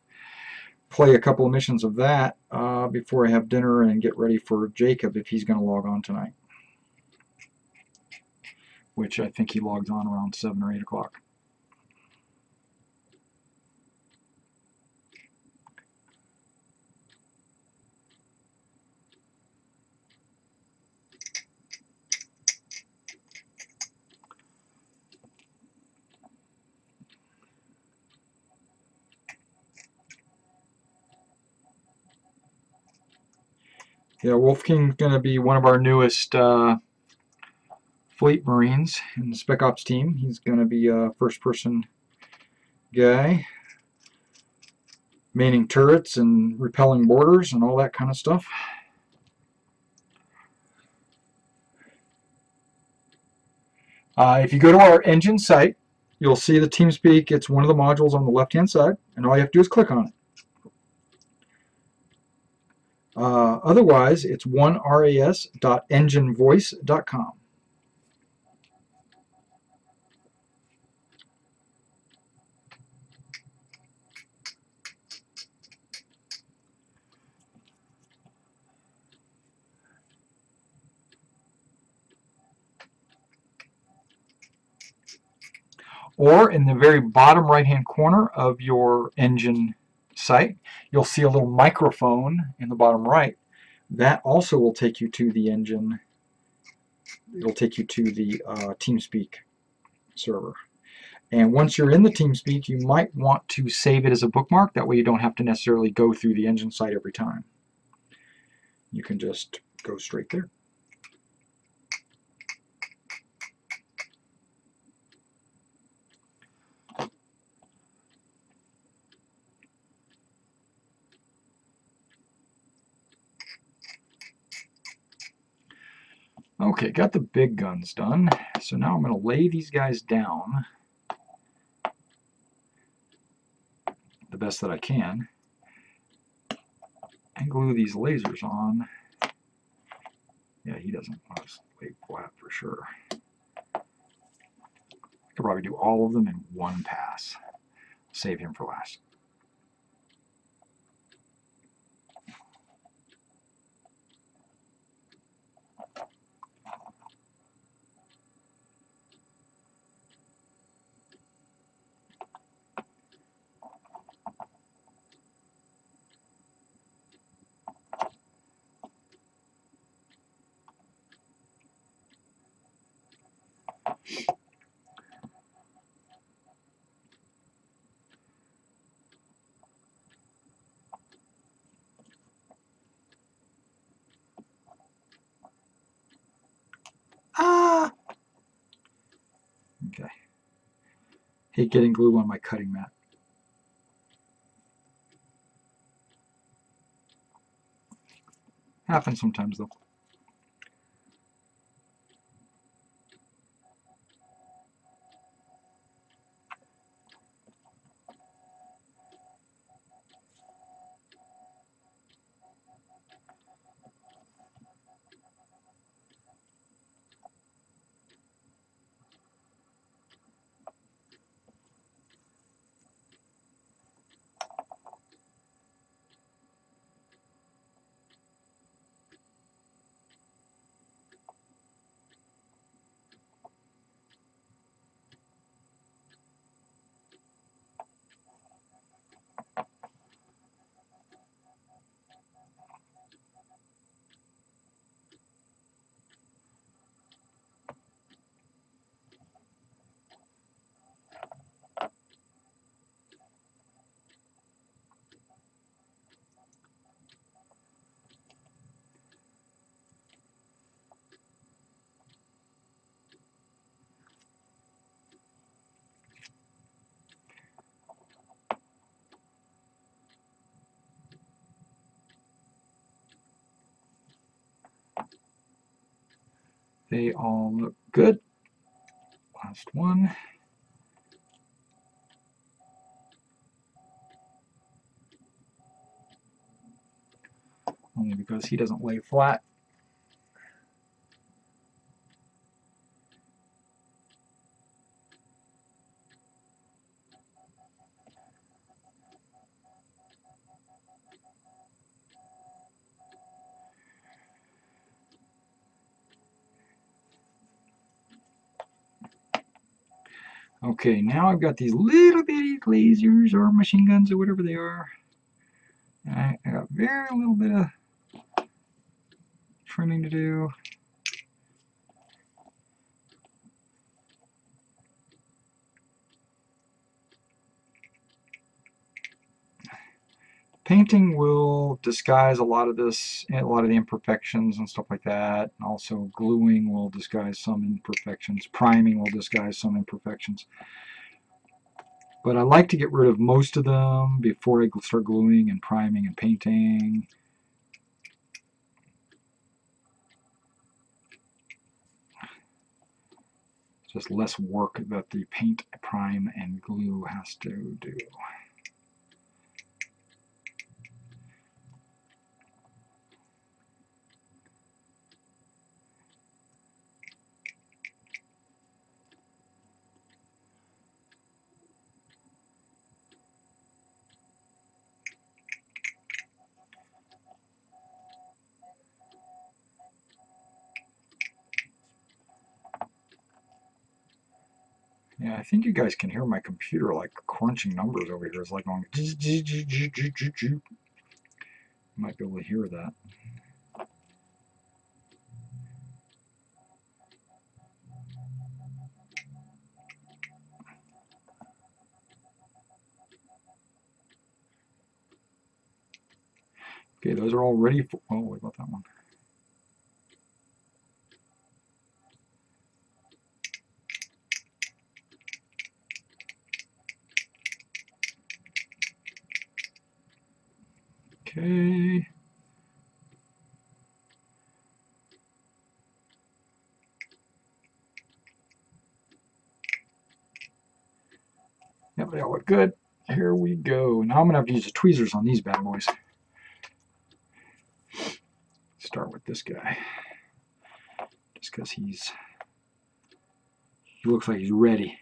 play a couple of missions of that before I have dinner and get ready for Jacob if he's going to log on tonight, which I think he logs on around 7 or 8 o'clock. Yeah, Wolfking's going to be one of our newest Fleet Marines in the Spec Ops team. He's going to be a first-person guy, manning turrets and repelling borders and all that kind of stuff. If you go to our engine site, you'll see the TeamSpeak. It's one of the modules on the left-hand side, and all you have to do is click on it. Otherwise, it's oneras.enginevoice.com. Or in the very bottom right-hand corner of your engine site, you'll see a little microphone in the bottom right. That also will take you to the engine. It'll take you to the TeamSpeak server. And once you're in the TeamSpeak, you might want to save it as a bookmark. That way you don't have to necessarily go through the engine site every time. You can just go straight there. Okay, got the big guns done. So now I'm going to lay these guys down the best that I can and glue these lasers on. Yeah, he doesn't want to lay flat for sure. I could probably do all of them in one pass. Save him for last. Ah! Okay. Hate getting glue on my cutting mat. Happens sometimes though. They all look good. Last one. Only because he doesn't lay flat. Okay, now I've got these little bitty lasers or machine guns or whatever they are. And I got very little bit of trimming to do. Painting will disguise a lot of this, a lot of the imperfections and stuff like that. And also gluing will disguise some imperfections. Priming will disguise some imperfections. But I like to get rid of most of them before I start gluing and priming and painting. Just less work that the paint, prime, and glue has to do. Yeah, I think you guys can hear my computer like crunching numbers over here. It's like going. You might be able to hear that. Okay, those are all ready for. Oh, what about that one? Okay. Yep, they all look good. Here we go. Now I'm going to have to use the tweezers on these bad boys. Start with this guy. Just because he looks like he's ready.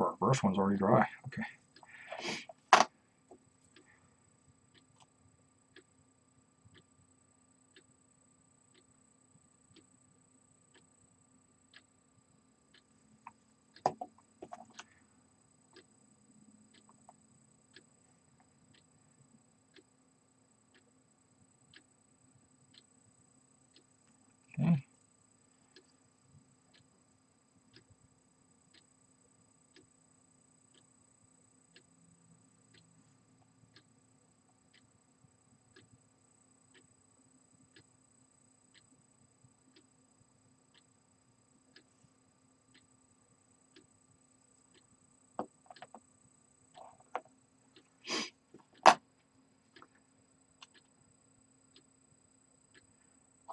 Our first one's already dry. Okay. Okay.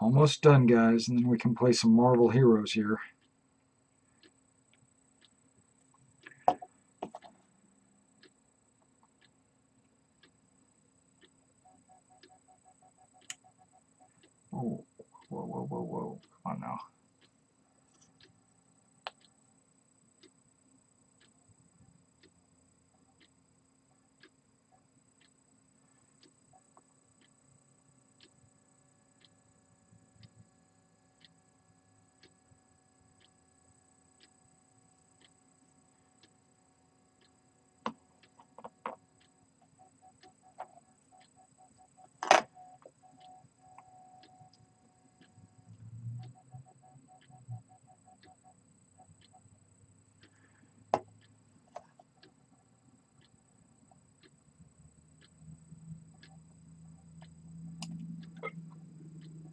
Almost done, guys, and then we can play some Marvel Heroes here. Oh, whoa, whoa, whoa, whoa. Come on now.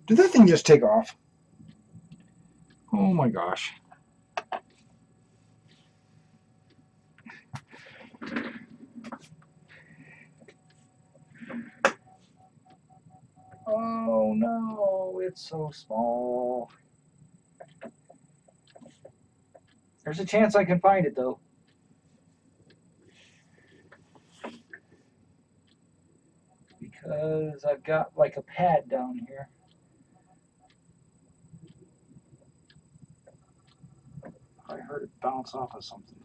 Did that thing just take off? Oh my gosh. it's so small. There's a chance I can find it, though. Because I've got like a pad down here. I heard it bounce off of something.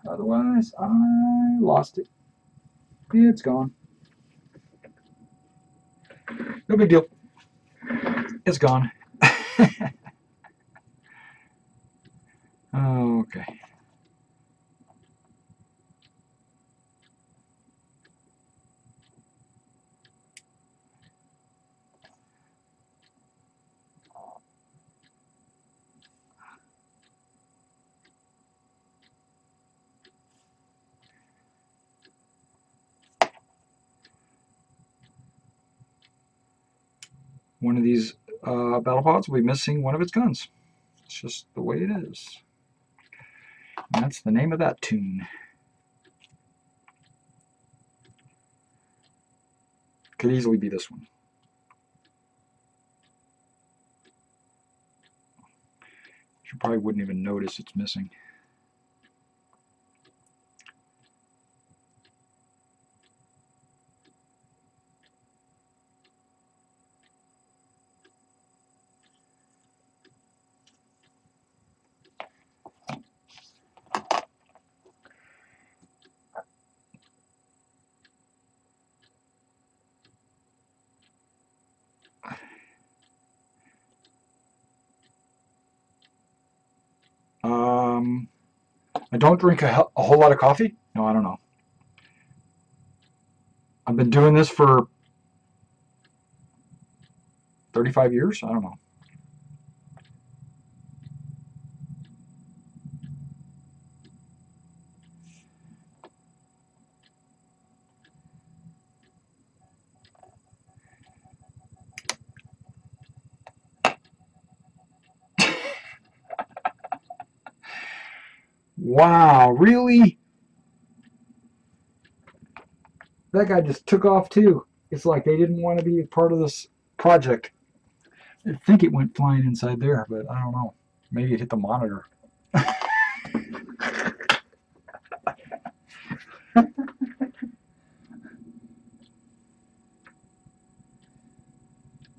Otherwise, I lost it. It's gone. No big deal. It's gone. Okay. One of these Battlepods will be missing one of its guns. It's just the way it is. And that's the name of that tune. Could easily be this one. You probably wouldn't even notice it's missing. I don't drink a whole lot of coffee. No, I don't know. I've been doing this for 35 years. I don't know. Wow, really? That guy just took off too. It's like they didn't want to be a part of this project. I think it went flying inside there, but I don't know. Maybe it hit the monitor. Man,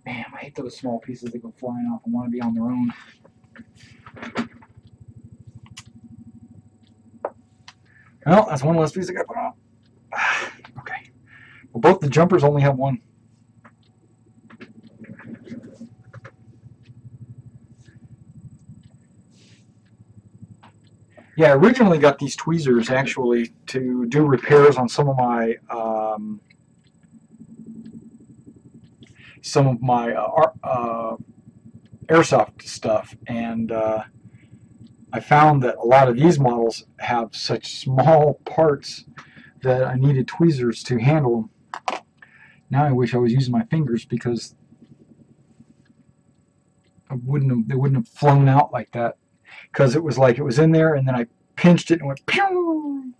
I hate those small pieces that go flying off and want to be on their own. Well, that's one less piece I got put on. Okay. Well, both the jumpers only have one. Yeah, I originally got these tweezers actually to do repairs on some of my airsoft stuff, and I found that a lot of these models have such small parts that I needed tweezers to handle them. Now I wish I was using my fingers because they wouldn't have flown out like that. Because it was like it was in there, and then I pinched it and went pew.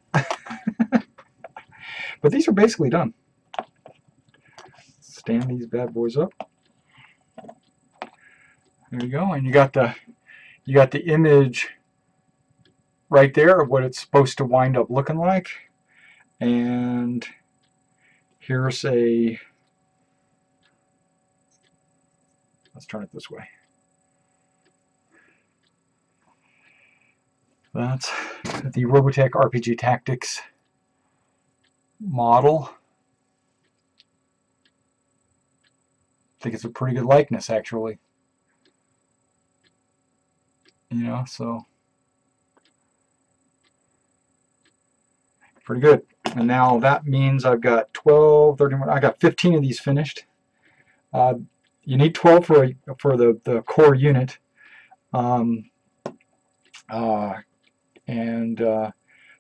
But these are basically done. Stand these bad boys up. There you go, and you got the image right there of what it's supposed to wind up looking like. And here's a. Let's turn it this way. That's the Robotech RPG Tactics model. I think it's a pretty good likeness, actually. You know, so pretty good. And now that means I've got 12, 31, I got 15 of these finished. You need 12 for the core unit.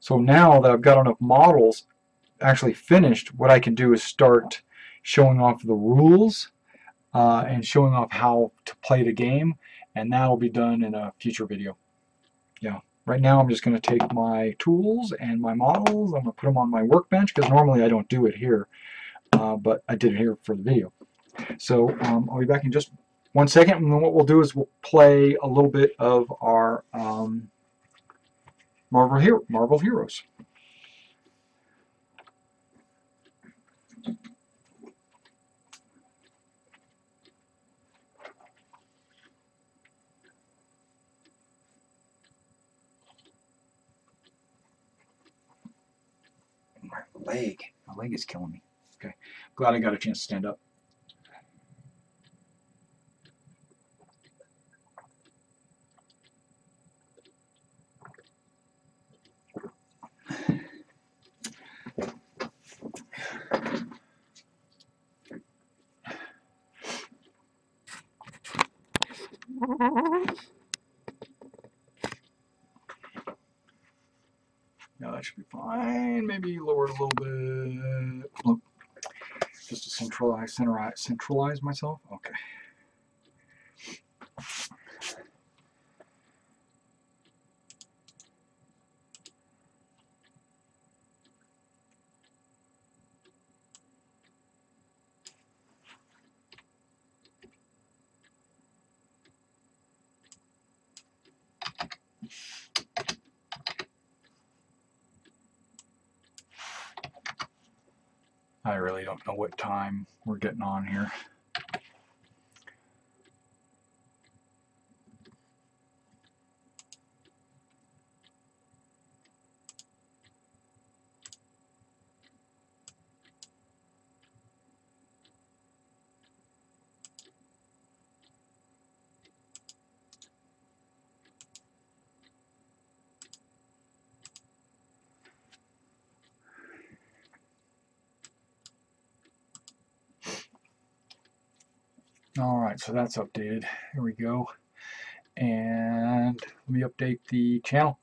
So now that I've got enough models actually finished, what I can do is start showing off the rules and showing off how to play the game, and that will be done in a future video. Yeah. Right now I'm just going to take my tools and my models, I'm going to put them on my workbench, because normally I don't do it here, but I did it here for the video. So I'll be back in just 1 second, and then what we'll do is we'll play a little bit of our Marvel Heroes. My leg is killing me. Okay, glad I got a chance to stand up. Now that should be fine. Maybe lower it a little bit. Look, just to centralize myself. Okay. I really don't know what time we're getting on here. All right, so that's updated. Here we go. And let me update the channel.